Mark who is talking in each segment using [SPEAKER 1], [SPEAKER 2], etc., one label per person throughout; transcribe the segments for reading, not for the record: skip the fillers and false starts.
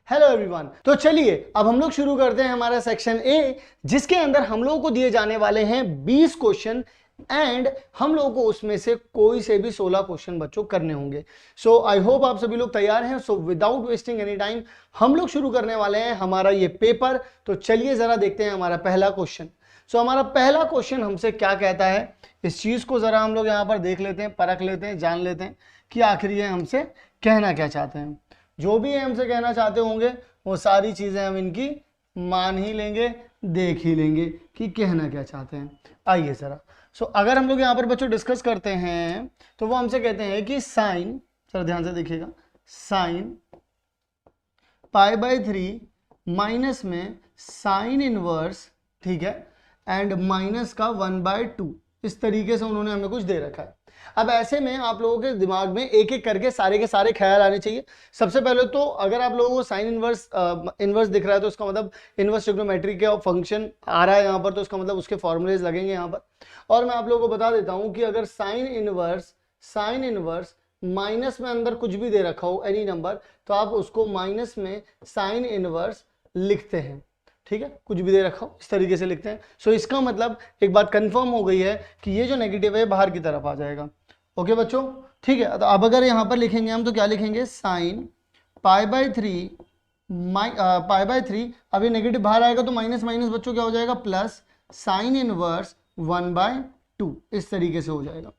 [SPEAKER 1] Hello everyone. तो चलिए अब हम लोग शुरू करते हैं हमारा सेक्शन ए, जिसके अंदर हम लोगों को दिए जाने वाले हैं 20 क्वेश्चन एंड हम लोगों को उसमें से कोई से भी 16 क्वेश्चन बच्चों करने होंगे। सो आई होप आप सभी लोग तैयार हैं। So without wasting any time हम लोग शुरू करने वाले हैं हमारा ये पेपर। तो चलिए जरा देखते हैं हमारा पहला क्वेश्चन। सो हमारा पहला क्वेश्चन हमसे क्या कहता है, इस चीज को जरा हम लोग यहाँ पर देख लेते हैं, परख लेते हैं, जान लेते हैं कि आखिर ये हमसे कहना क्या चाहते हैं। जो भी हमसे कहना चाहते होंगे वो सारी चीजें हम इनकी मान ही लेंगे, देख ही लेंगे कि कहना क्या चाहते हैं। आइए जरा अगर हम लोग यहाँ पर बच्चों डिस्कस करते हैं तो वो हमसे कहते हैं कि साइन, सर ध्यान से देखिएगा, साइन π/3 माइनस में साइन इनवर्स, ठीक है, एंड माइनस का 1/2, इस तरीके से उन्होंने हमें कुछ दे रखा है। अब ऐसे में आप लोगों के दिमाग में एक एक करके सारे के सारे ख्याल आने चाहिए। सबसे पहले तो अगर आप लोगों को साइन इनवर्स दिख रहा है तो उसका मतलब इनवर्स ट्रिग्नोमेट्री के फंक्शन आ रहा है यहाँ पर, तो उसका मतलब उसके फॉर्मूलेज लगेंगे यहाँ पर। और मैं आप लोगों को बता देता हूँ कि अगर साइन इनवर्स माइनस में अंदर कुछ भी दे रखा हो एनी नंबर, तो आप उसको माइनस में साइन इनवर्स लिखते हैं, ठीक है, कुछ भी दे रखा हो इस तरीके से लिखते हैं। सो इसका मतलब एक बात कंफर्म हो गई है कि ये जो नेगेटिव है बाहर की तरफ आ जाएगा। ओके बच्चों, ठीक है। तो अब अगर यहाँ पर लिखेंगे हम तो क्या लिखेंगे, साइन π/3 अब ये नेगेटिव बाहर आएगा तो माइनस माइनस बच्चों क्या हो जाएगा, प्लस साइन इनवर्स 1/2, इस तरीके से हो जाएगा।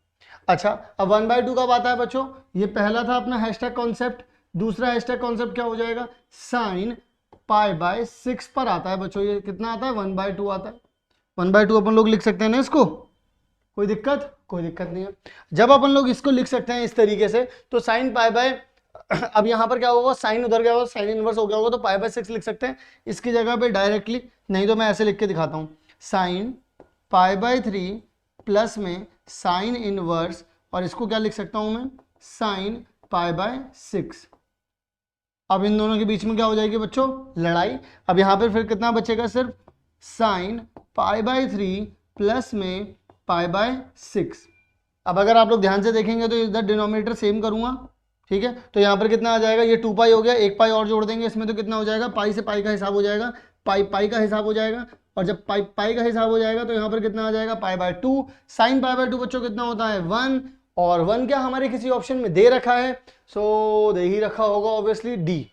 [SPEAKER 1] अच्छा, अब 1/2 कब आता है बच्चों, ये पहला था अपना हैशटैग कॉन्सेप्ट। दूसरा हैशटैग कॉन्सेप्ट क्या हो जाएगा, साइन π/6 पर आता है बच्चों। ये कितना आता है, 1/2 आता है। 1/2 अपन लोग लिख सकते हैं ना इसको, कोई दिक्कत नहीं है। जब अपन लोग इसको लिख सकते हैं इस तरीके से तो साइन अब यहाँ पर क्या होगा, साइन उधर क्या होगा, साइन इनवर्स हो गया होगा तो π/6 लिख सकते हैं इसकी जगह पे डायरेक्टली। नहीं तो मैं ऐसे लिख के दिखाता हूँ, साइन π/3 प्लस में साइन इनवर्स, और इसको क्या लिख सकता हूँ मैं, साइन π/6। अब इन दोनों के बीच में क्या हो जाएगी बच्चों, लड़ाई। अब यहाँ पर फिर कितना बचेगा, सिर्फ साइन π/3 प्लस में π/6। अब अगर आप लोग ध्यान से देखेंगे तो इधर डिनोमिनेटर सेम करूंगा, ठीक है। तो यहाँ पर कितना आ जाएगा, ये 2 पाई हो गया, एक पाई और जोड़ देंगे इसमें तो कितना हो जाएगा, पाई से पाई का हिसाब हो जाएगा, पाई का हिसाब हो जाएगा। और जब पाई का हिसाब हो जाएगा तो यहाँ पर कितना आ जाएगा, π/2। साइन π/2 बच्चों कितना होता है, 1, और 1 क्या हमारे किसी ऑप्शन में दे रखा है, सो दे ही रखा होगा obviously, D.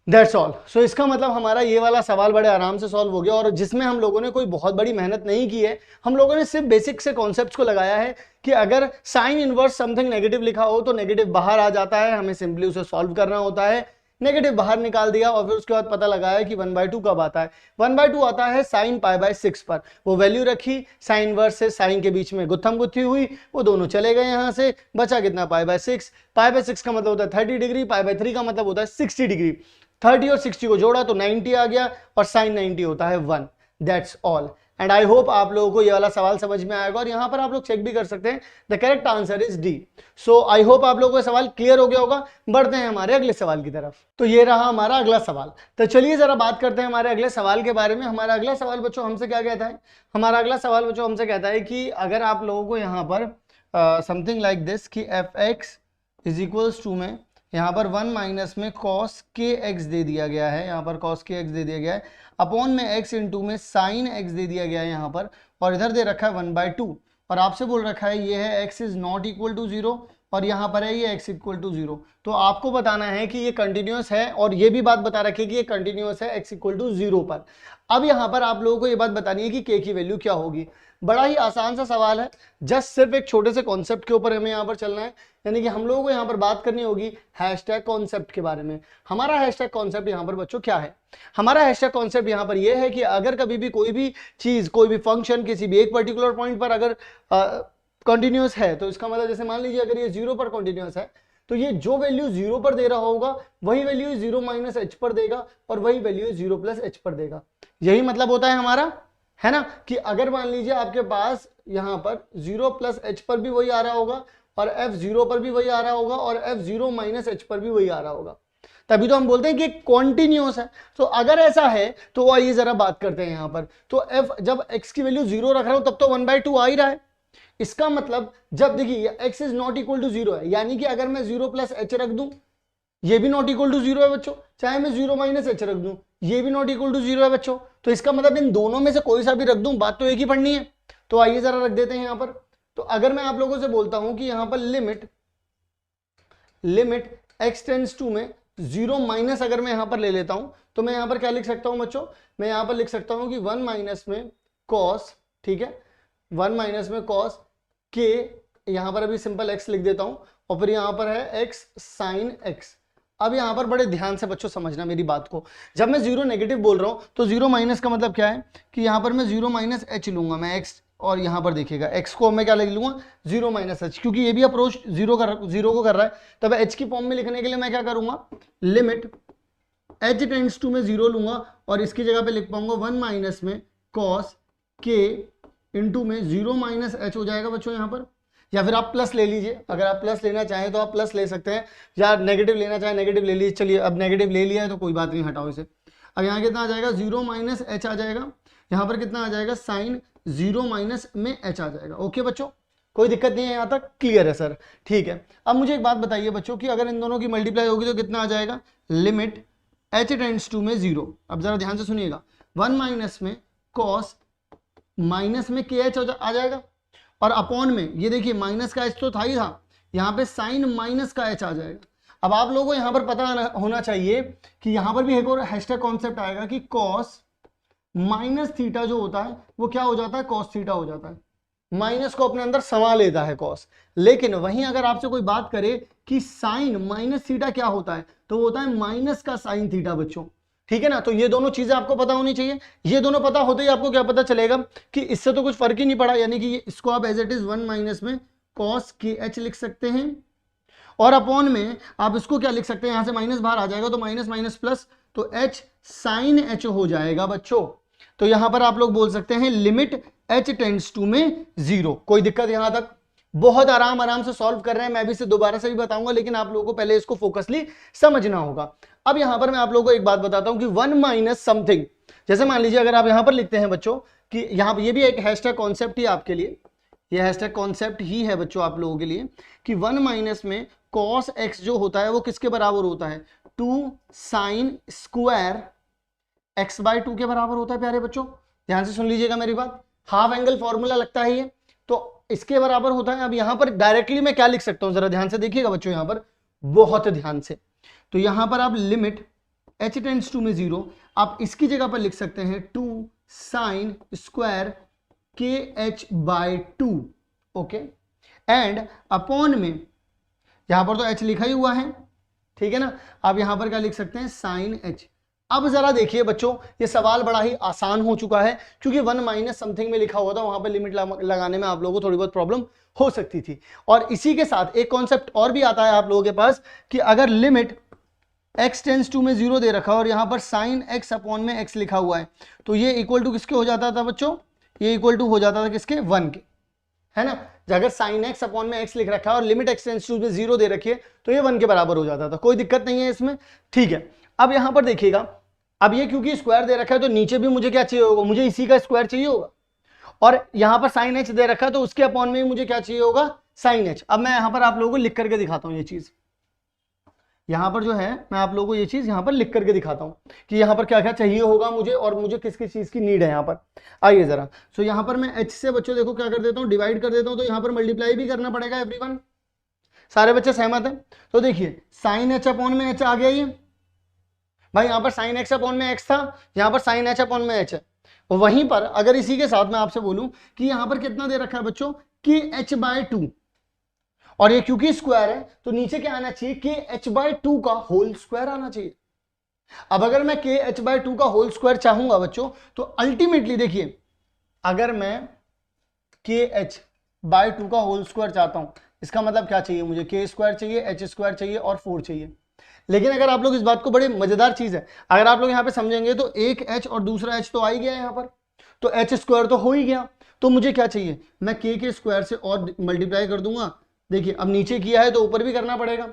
[SPEAKER 1] That's all. So इसका मतलब हमारा ये वाला सवाल बड़े आराम से सॉल्व हो गया, और जिसमें हम लोगों ने कोई बहुत बड़ी मेहनत नहीं की है। हम लोगों ने सिर्फ बेसिक से कॉन्सेप्ट्स को लगाया है कि अगर साइन इनवर्स समथिंग नेगेटिव लिखा हो तो नेगेटिव बाहर आ जाता है, हमें सिंपली उसे सॉल्व करना होता है। नेगेटिव बाहर निकाल दिया और फिर उसके बाद पता लगाया कि 1/2 कब आता है, 1/2 आता है साइन π/6 पर। वो वैल्यू रखी, साइन इनवर्स से साइन के बीच में गुत्थम गुत्थी हुई, वो दोनों चले गए यहाँ से, बचा कितना, π/6। π/6 का मतलब होता है 30 डिग्री, π/3 का मतलब होता है 60 डिग्री। 30 और 60 को जोड़ा तो 90 आ गया, और साइन 90 होता है 1। That's all. And I hope आप लोगों को ये वाला सवाल समझ में आएगा, और यहां पर आप लोग चेक भी कर सकते हैं, the correct answer is D. So I hope आप लोगों को सवाल क्लियर हो गया होगा। बढ़ते हैं हमारे अगले सवाल की तरफ। तो ये रहा हमारा अगला सवाल। तो चलिए जरा बात करते हैं हमारे अगले सवाल के बारे में। हमारा अगला सवाल बच्चों हमसे क्या कहता है, हमारा अगला सवाल बच्चों हमसे कहता है कि अगर आप लोगों को यहाँ पर समथिंग लाइक दिस कि fx इज इक्वल्स टू में यहाँ पर 1 माइनस में cos kx दे दिया गया है, यहाँ पर cos kx दे दिया गया है, अपॉन में x इंटू में sin x दे दिया गया है यहाँ पर, और इधर दे रखा है 1/2, और आपसे बोल रखा है ये है x is not equal to 0, और यहाँ पर है ये x इक्वल टू 0। तो आपको बताना है कि ये कंटिन्यूअस है, और ये भी बात बता रखी है कि ये कंटिन्यूअस है x इक्वल टू 0 पर। अब यहाँ पर आप लोगों को ये बात बतानी है कि k की वैल्यू क्या होगी। बड़ा ही आसान सा सवाल है, जस्ट सिर्फ एक छोटे से कॉन्सेप्ट के ऊपर हमें यहाँ पर चलना है, यानी कि हम लोगों को यहाँ पर बात करनी होगी हैशटैग कॉन्सेप्ट के बारे में। हमारा हैशटैग कॉन्सेप्ट यहाँ पर बच्चों क्या है, हमारा हैशटैग कॉन्सेप्ट यहाँ पर यह है कि अगर कभी भी कोई भी चीज, कोई भी फंक्शन किसी भी एक पर्टिकुलर पॉइंट पर अगर कंटिन्यूअस है, तो इसका मतलब जैसे मान लीजिए अगर ये 0 पर कंटिन्यूअस है, तो ये जो वैल्यू 0 पर दे रहा होगा वही वैल्यू 0 माइनस h पर देगा, और वही वैल्यू 0 प्लस h पर देगा। यही मतलब होता है हमारा, है ना, कि अगर मान लीजिए आपके पास यहाँ पर 0 प्लस h पर भी वही आ रहा होगा, और f0 पर भी वही आ रहा होगा, और f0 माइनस h पर भी वही आ रहा होगा, तभी तो हम बोलते हैं कि कॉन्टिन्यूअस है। तो अगर ऐसा है तो आइए जरा बात करते हैं यहाँ पर। तो f जब x की वैल्यू 0 रख रहा हूं तब तो 1/2 आ ही रहा है। इसका मतलब जब देखिए x is not equal to 0 है, यानी कि अगर मैं 0 प्लस h रख दूं, ये भी नॉट इक्वल टू 0 है बच्चों, चाहे मैं 0 माइनस एच रख दूं, ये भी नॉट इक्वल टू 0 है बच्चों। तो इसका मतलब इन दोनों में से कोई सा भी रख दूं, बात तो एक ही पढ़नी है। तो आइए जरा रख देते हैं यहां पर। तो अगर मैं आप लोगों से बोलता हूं कि यहां पर लिमिट x टेंड्स टू में 0 माइनस अगर मैं यहां पर ले लेता हूं, तो मैं यहां पर क्या लिख सकता हूं बच्चों, मैं यहां पर लिख सकता हूं कि 1 माइनस में कॉस, ठीक है, 1 माइनस में कॉस के, यहां पर अभी सिंपल x लिख देता हूं, और फिर यहां पर है x साइन x। अब यहां पर बड़े ध्यान से बच्चों समझना मेरी बात को, जब मैं 0 नेगेटिव बोल रहा हूं तो 0 माइनस का मतलब क्या है कि यहां पर मैं 0 माइनस एच लूंगा मैं x, और यहां पर देखिएगा x को मैं क्या लिख लूंगा 0 माइनस एच, क्योंकि ये भी अप्रोच 0 को कर रहा है। तब h की फॉर्म में लिखने के लिए मैं क्या करूंगा, लिमिट h टेंड्स टू में 0 लूंगा और इसकी जगह पे लिख पाऊंगा 1 माइनस में कॉस के इंटू में 0 माइनस एच हो जाएगा बच्चों यहां पर। या फिर आप प्लस ले लीजिए, अगर आप प्लस लेना चाहें तो आप प्लस ले सकते हैं, या नेगेटिव लेना चाहें नेगेटिव ले लीजिए। चलिए अब नेगेटिव ले लिया है तो कोई बात नहीं, हटाओ इसे। अब यहाँ कितना आ जाएगा 0 माइनस एच आ जाएगा, यहाँ पर कितना आ जाएगा साइन 0 माइनस में एच आ जाएगा। ओके बच्चों, कोई दिक्कत नहीं है, यहाँ तक क्लियर है सर, ठीक है। अब मुझे एक बात बताइए बच्चों कि अगर इन दोनों की मल्टीप्लाई होगी तो कितना आ जाएगा, लिमिट एच टेंड्स टू में 0। अब जरा ध्यान से सुनिएगा, 1 माइनस में कॉस माइनस में के एच आ जाएगा, और अपॉन में ये देखिए माइनस का एच तो था ही था, यहाँ पे साइन माइनस का एच आ जाएगा। अब आप लोगों को यहाँ पर पता होना चाहिए कि यहाँ पर भी एक और हैशटैग कॉन्सेप्ट आएगा कि कॉस माइनस थीटा जो होता है वो क्या हो जाता है, कॉस थीटा हो जाता है। माइनस को अपने अंदर समा लेता है कॉस। लेकिन वहीं अगर आपसे कोई बात करे कि साइन माइनस थीटा क्या होता है, तो वो होता है माइनस का साइन थीटा बच्चों, ठीक है ना। तो ये दोनों चीजें आपको पता होनी चाहिए। ये दोनों पता होते ही आपको क्या पता चलेगा कि इससे तो कुछ फर्क ही नहीं पड़ा, यानी कि इसको आप एज इट इज 1 माइनस में कॉस के एच लिख सकते हैं, और अपॉन में आप इसको क्या लिख सकते हैं, यहां से माइनस बाहर आ जाएगा तो माइनस माइनस प्लस, तो एच साइन एच हो जाएगा बच्चों। तो यहां पर आप लोग बोल सकते हैं लिमिट एच टेंड्स टू में 0। कोई दिक्कत यहां तक, बहुत आराम से सॉल्व कर रहे हैं। मैं भी इसे दोबारा से भी बताऊंगा, लेकिन आप लोगों को पहले इसको फोकसली समझना होगा। अब यहां पर मैं आप लोगों को एक बात बताता हूं कि 1 माइनस समथिंग, जैसे मान लीजिए अगर आप यहां पर लिखते हैं बच्चों कि यहां पर ये भी एक हैशटैग कॉन्सेप्ट ही आपके लिए, ये हैशटैग कॉन्सेप्ट ही है बच्चों आप लोगों के लिए, कि 1 माइनस में कॉस एक्स जो होता है वो किसके बराबर होता है, 2 साइन स्क्वायर एक्स बाय 2 के बराबर होता है। प्यारे बच्चों ध्यान से सुन लीजिएगा मेरी बात, हाफ एंगल फॉर्मूला लगता है ये, तो इसके बराबर होता है। अब यहां पर डायरेक्टली मैं क्या लिख सकता हूं, जरा ध्यान से देखिएगा बच्चों, यहां पर बहुत ध्यान से। तो यहां पर आप लिमिट h टेंड्स टू में 0, आप इसकी जगह पर लिख सकते हैं 2 साइन स्क्वायर के h by 2, okay, and upon में यहां पर तो h लिखा ही हुआ है, ठीक है ना। आप यहां पर क्या लिख सकते हैं, साइन h। अब जरा देखिए बच्चों, ये सवाल बड़ा ही आसान हो चुका है, क्योंकि 1 माइनस समथिंग में लिखा हुआ था, वहां पर लिमिट लगाने में आप लोगों को थोड़ी बहुत प्रॉब्लम हो सकती थी। और इसी के साथ एक कॉन्सेप्ट और भी आता है आप लोगों के पास कि अगर लिमिट x टेंड्स टू में 0 दे रखा है और यहां पर साइन x अपॉन में x लिखा हुआ है, तो ये इक्वल टू किसके हो जाता था बच्चों, ये इक्वल टू हो जाता था किसके, 1 के, है ना। अगर साइन x अपॉन में x लिख रखा है और लिमिट x टेंड्स टू में 0 दे रखी है, तो ये 1 के बराबर हो जाता था। कोई दिक्कत नहीं है इसमें, ठीक है। अब यहां पर देखिएगा, अब ये क्योंकि स्क्वायर दे रखा है तो नीचे भी मुझे क्या चाहिए होगा, मुझे इसी का स्क्वायर चाहिए होगा, और यहां पर साइन h दे रखा है तो उसके अपॉन में मुझे क्या चाहिए होगा, साइन h। अब मैं यहां पर आप लोगों को लिख करके दिखाता हूं ये चीज, यहां पर जो है मैं आप लोगों को ये चीज यहां पर लिख करके दिखाता हूं कि यहां पर क्या क्या चाहिए होगा मुझे, और मुझे किस किस चीज की नीड है यहां पर। आइए जरा, सो यहां पर मैं h से बच्चों देखो क्या कर देता हूं, डिवाइड कर देता हूं, तो यहां पर मल्टीप्लाई भी करना पड़ेगा एवरीवन। सारे बच्चे सहमत हैं? तो देखिए साइन h अपॉन में h आ गया, ये भाई यहाँ पर साइन x अपॉन में x था, यहाँ पर साइन h अपॉन में h है। वहीं पर अगर इसी के साथ मैं आपसे बोलूं कि यहाँ पर कितना दे रखा है बच्चों, कि h बाय 2, और ये क्योंकि स्क्वायर है तो नीचे क्या आना चाहिए, कि h बाय 2 का होल स्क्वायर आना चाहिए। अब अगर मैं के h बाय 2 का होल स्क्वायर चाहूंगा बच्चों, तो अल्टीमेटली देखिए, अगर मैं के h बाय 2 का होल स्क्वायर चाहता हूं, इसका मतलब क्या चाहिए मुझे, के स्क्वायर चाहिए, एच स्क्वायर चाहिए और 4 चाहिए। लेकिन अगर आप लोग इस बात को, बड़े मजेदार चीज है, अगर आप लोग यहाँ पे समझेंगे तो एक h और दूसरा h तो आ ही गया यहाँ पर, तो एच स्क्वायर तो हो ही गया। तो मुझे क्या चाहिए, मैं के स्क्वायर से और मल्टीप्लाई कर दूंगा। देखिए अब नीचे किया है तो ऊपर भी करना पड़ेगा।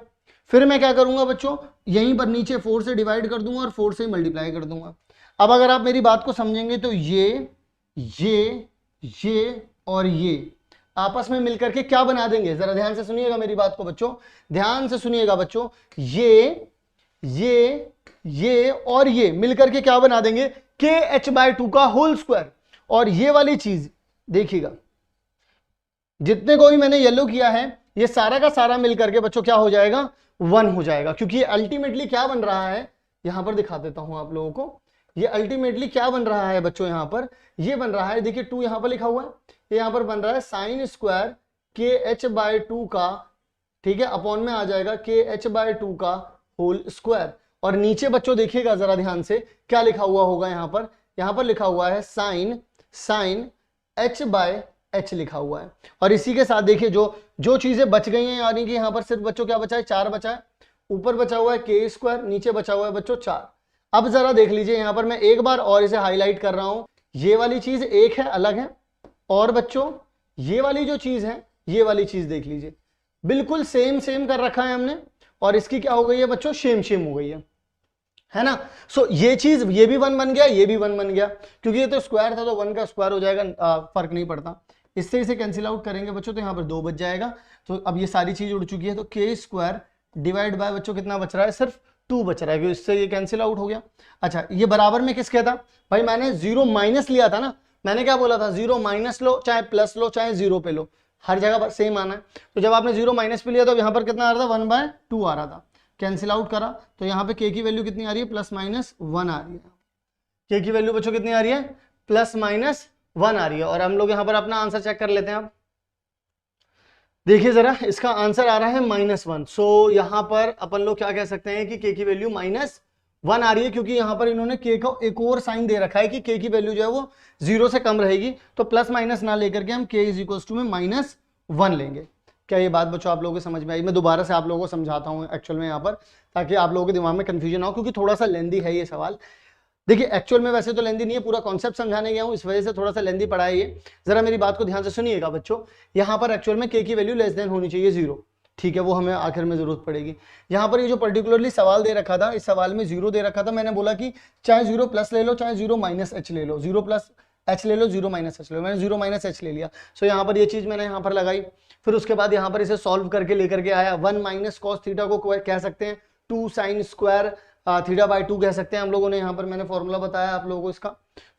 [SPEAKER 1] फिर मैं क्या करूंगा बच्चों, यहीं पर नीचे 4 से डिवाइड कर दूंगा और 4 से मल्टीप्लाई कर दूंगा। अब अगर आप मेरी बात को समझेंगे तो ये और ये आपस में मिलकर के क्या बना देंगे, जरा ध्यान से सुनिएगा मेरी बात को बच्चों, ध्यान से सुनिएगा बच्चों, ये ये और ये मिलकर के क्या बना देंगे, KH/2 का होल स्क्वायर। और ये वाली चीज देखिएगा, जितने को भी मैंने येलो किया है ये सारा का सारा मिलकर के बच्चों क्या हो जाएगा, 1 हो जाएगा। क्योंकि ये अल्टीमेटली क्या बन रहा है, यहां पर दिखा देता हूं आप लोगों को, ये अल्टीमेटली क्या बन रहा है बच्चों, यहां पर ये बन रहा है, देखिए 2 यहां पर लिखा हुआ है, ये यहां पर बन रहा है साइन स्क्वायर KH/2 का, ठीक है, अपॉन में आ जाएगा KH/2 का होल स्क्वायर। और नीचे बच्चों देखिएगा जरा ध्यान से क्या लिखा हुआ होगा, यहां पर लिखा हुआ है साइन H/H लिखा हुआ है। और इसी के साथ देखिए जो चीजें बच गई हैं, यानी कि यहां पर सिर्फ बच्चों क्या बचा है, 4 बचा है, ऊपर बचा हुआ है K², नीचे बचा हुआ है बच्चों 4। अब जरा देख लीजिए, यहां पर मैं एक बार और इसे हाईलाइट कर रहा हूं, ये वाली चीज एक है, अलग है, और बच्चों ये वाली जो चीज है, ये वाली चीज देख लीजिए, बिल्कुल सेम कर रखा है हमने, और इसकी क्या हो गई है बच्चों, सेम हो गई है ना। सो ये चीज, ये भी 1 बन गया, ये भी 1 बन गया, क्योंकि ये तो स्क्वायर था तो 1 का स्क्वायर हो जाएगा, फर्क नहीं पड़ता। इससे इसे कैंसिल आउट करेंगे बच्चों तो यहाँ पर 2 बच जाएगा। तो अब ये सारी चीज उड़ चुकी है, तो K² डिवाइड बाय बच्चों कितना बच रहा है, सिर्फ 2 बच रहा है, क्योंकि इससे ये कैंसिल आउट हो गया। अच्छा, ये बराबर में किसके था भाई, मैंने 0 माइनस लिया था ना, मैंने क्या बोला था, 0 माइनस लो, चाहे प्लस लो, चाहे 0 पे लो, हर जगह सेम आना है। तो जब आपने 0 माइनस पे लिया तो यहाँ पर कितना आ रहा था, 1/2 आ रहा था, कैंसिल आउट करा तो यहाँ पे K की वैल्यू कितनी आ रही है, +-1 आ रही है। K की वैल्यू बच्चों कितनी आ रही है, +-1 आ रही है। और हम लोग यहाँ पर अपना आंसर चेक कर लेते हैं। अब देखिए जरा, इसका आंसर आ रहा है -1। सो यहाँ पर अपन लोग क्या कह सकते हैं कि K की वैल्यू -1 आ रही है, क्योंकि यहाँ पर इन्होंने K को एक और साइन दे रखा है कि K की वैल्यू जो है वो 0 से कम रहेगी, तो प्लस माइनस ना लेकर के हम K = -1 लेंगे। क्या ये बात बच्चों आप लोगों को समझ में आई? मैं दोबारा से आप लोगों को समझाता हूँ एक्चुअल में यहाँ पर, ताकि आप लोगों के दिमाग में कंफ्यूजन ना हो, क्योंकि थोड़ा सा लेंदी है ये सवाल। देखिए एक्चुअल में वैसे तो लेंदी नहीं है, पूरा कॉन्सेप्ट समझाने गया हूँ, इस वजह से थोड़ा सा लेंदी पड़ा है ये। जरा मेरी बात को ध्यान से सुनिएगा बच्चों, यहाँ पर एक्चुअल में K की वैल्यू लेस देन होनी चाहिए 0, ठीक है, वो हमें आखिर में जरूरत पड़ेगी। यहाँ पर ये जो पर्टिकुलरली सवाल दे रखा था, इस सवाल में 0 दे रखा था, मैंने बोला कि चाहे 0 प्लस ले लो, चाहे 0 माइनस h ले लो, 0 प्लस h ले लो, 0 माइनस h ले लो, मैंने 0 माइनस h ले लिया। सो यहाँ पर ये चीज मैंने यहाँ पर लगाई, फिर उसके बाद यहाँ पर इसे सॉल्व करके लेकर के आया। 1 माइनस कॉस थीटा को कह सकते हैं 2 साइन स्क्वायर θ/2 कह सकते हैं हम लोगों ने। यहाँ पर मैंने फॉर्मूला बताया आप लोगों को इसका,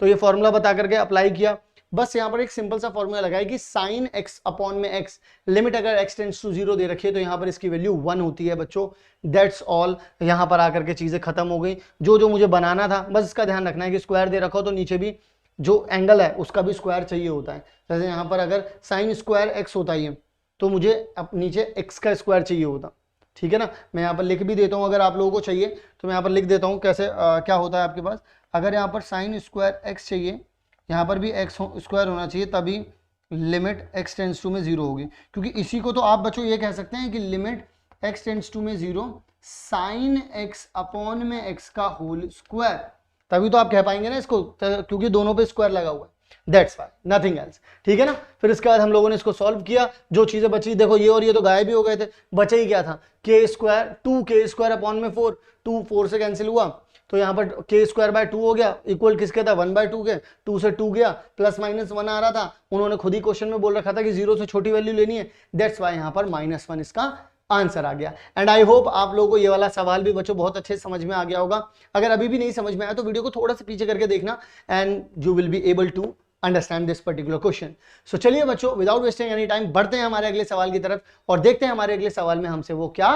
[SPEAKER 1] तो ये फॉर्मूला बता करके अप्लाई किया। बस यहाँ पर एक सिंपल सा फॉर्मूला लगाया कि साइन x अपॉन में x, लिमिट अगर x टेंड्स टू 0 दे रखी है तो यहाँ पर इसकी वैल्यू 1 होती है बच्चों। दैट्स ऑल, यहाँ पर आकर के चीजें खत्म हो गई। जो मुझे बनाना था, बस इसका ध्यान रखना है कि स्क्वायर दे रखा हो तो नीचे भी जो एंगल है उसका भी स्क्वायर चाहिए होता है। जैसे यहाँ पर अगर साइन स्क्वायर x होता ही है तो मुझे अब नीचे x का स्क्वायर चाहिए होता, ठीक है ना। मैं यहाँ पर लिख भी देता हूँ, अगर आप लोगों को चाहिए तो मैं यहाँ पर लिख देता हूँ कैसे क्या होता है आपके पास। अगर यहाँ पर साइन स्क्वायर x चाहिए, यहाँ पर भी x स्क्वायर होना चाहिए, तभी लिमिट x टेंड्स टू में 0 होगी। क्योंकि इसी को तो आप बच्चों ये कह सकते हैं कि लिमिट x टेंड्स टू में 0 साइन x अपॉन में x का होल स्क्वायर, तभी तो आप कह पाएंगे ना इसको, क्योंकि दोनों पे स्क्वायर लगा हुआ है। दैट्स वाई, नथिंग एल्स, ठीक है ना। फिर इसके बाद हम लोगों ने इसको सॉल्व किया, जो चीजें बची, देखो ये और ये तो गायब ही हो गए थे, बचे ही क्या था, K² 2K² अपॉन में 4, 2 4 से कैंसिल हुआ, तो यहाँ पर K²/2 हो गया, इक्वल किसके था, 1/2 के, 2 से 2 गया, +-1 आ रहा था, उन्होंने खुद ही क्वेश्चन में बोल रखा था कि 0 से छोटी वैल्यू लेनी है। दैट्स वाई यहाँ पर -1 इसका आंसर आ गया। एंड आई होप आप लोगों को ये वाला सवाल भी बच्चों बहुत अच्छे समझ में आ गया होगा। अगर अभी भी नहीं समझ में आया तो वीडियो को थोड़ा सा पीछे करके देखना, and you will be able to understand this particular question. So चलिए बच्चों, विदाउट वेस्टिंग एनी टाइम बढ़ते हैं हमारे अगले सवाल की तरफ और देखते हैं हमारे अगले सवाल में हमसे वो क्या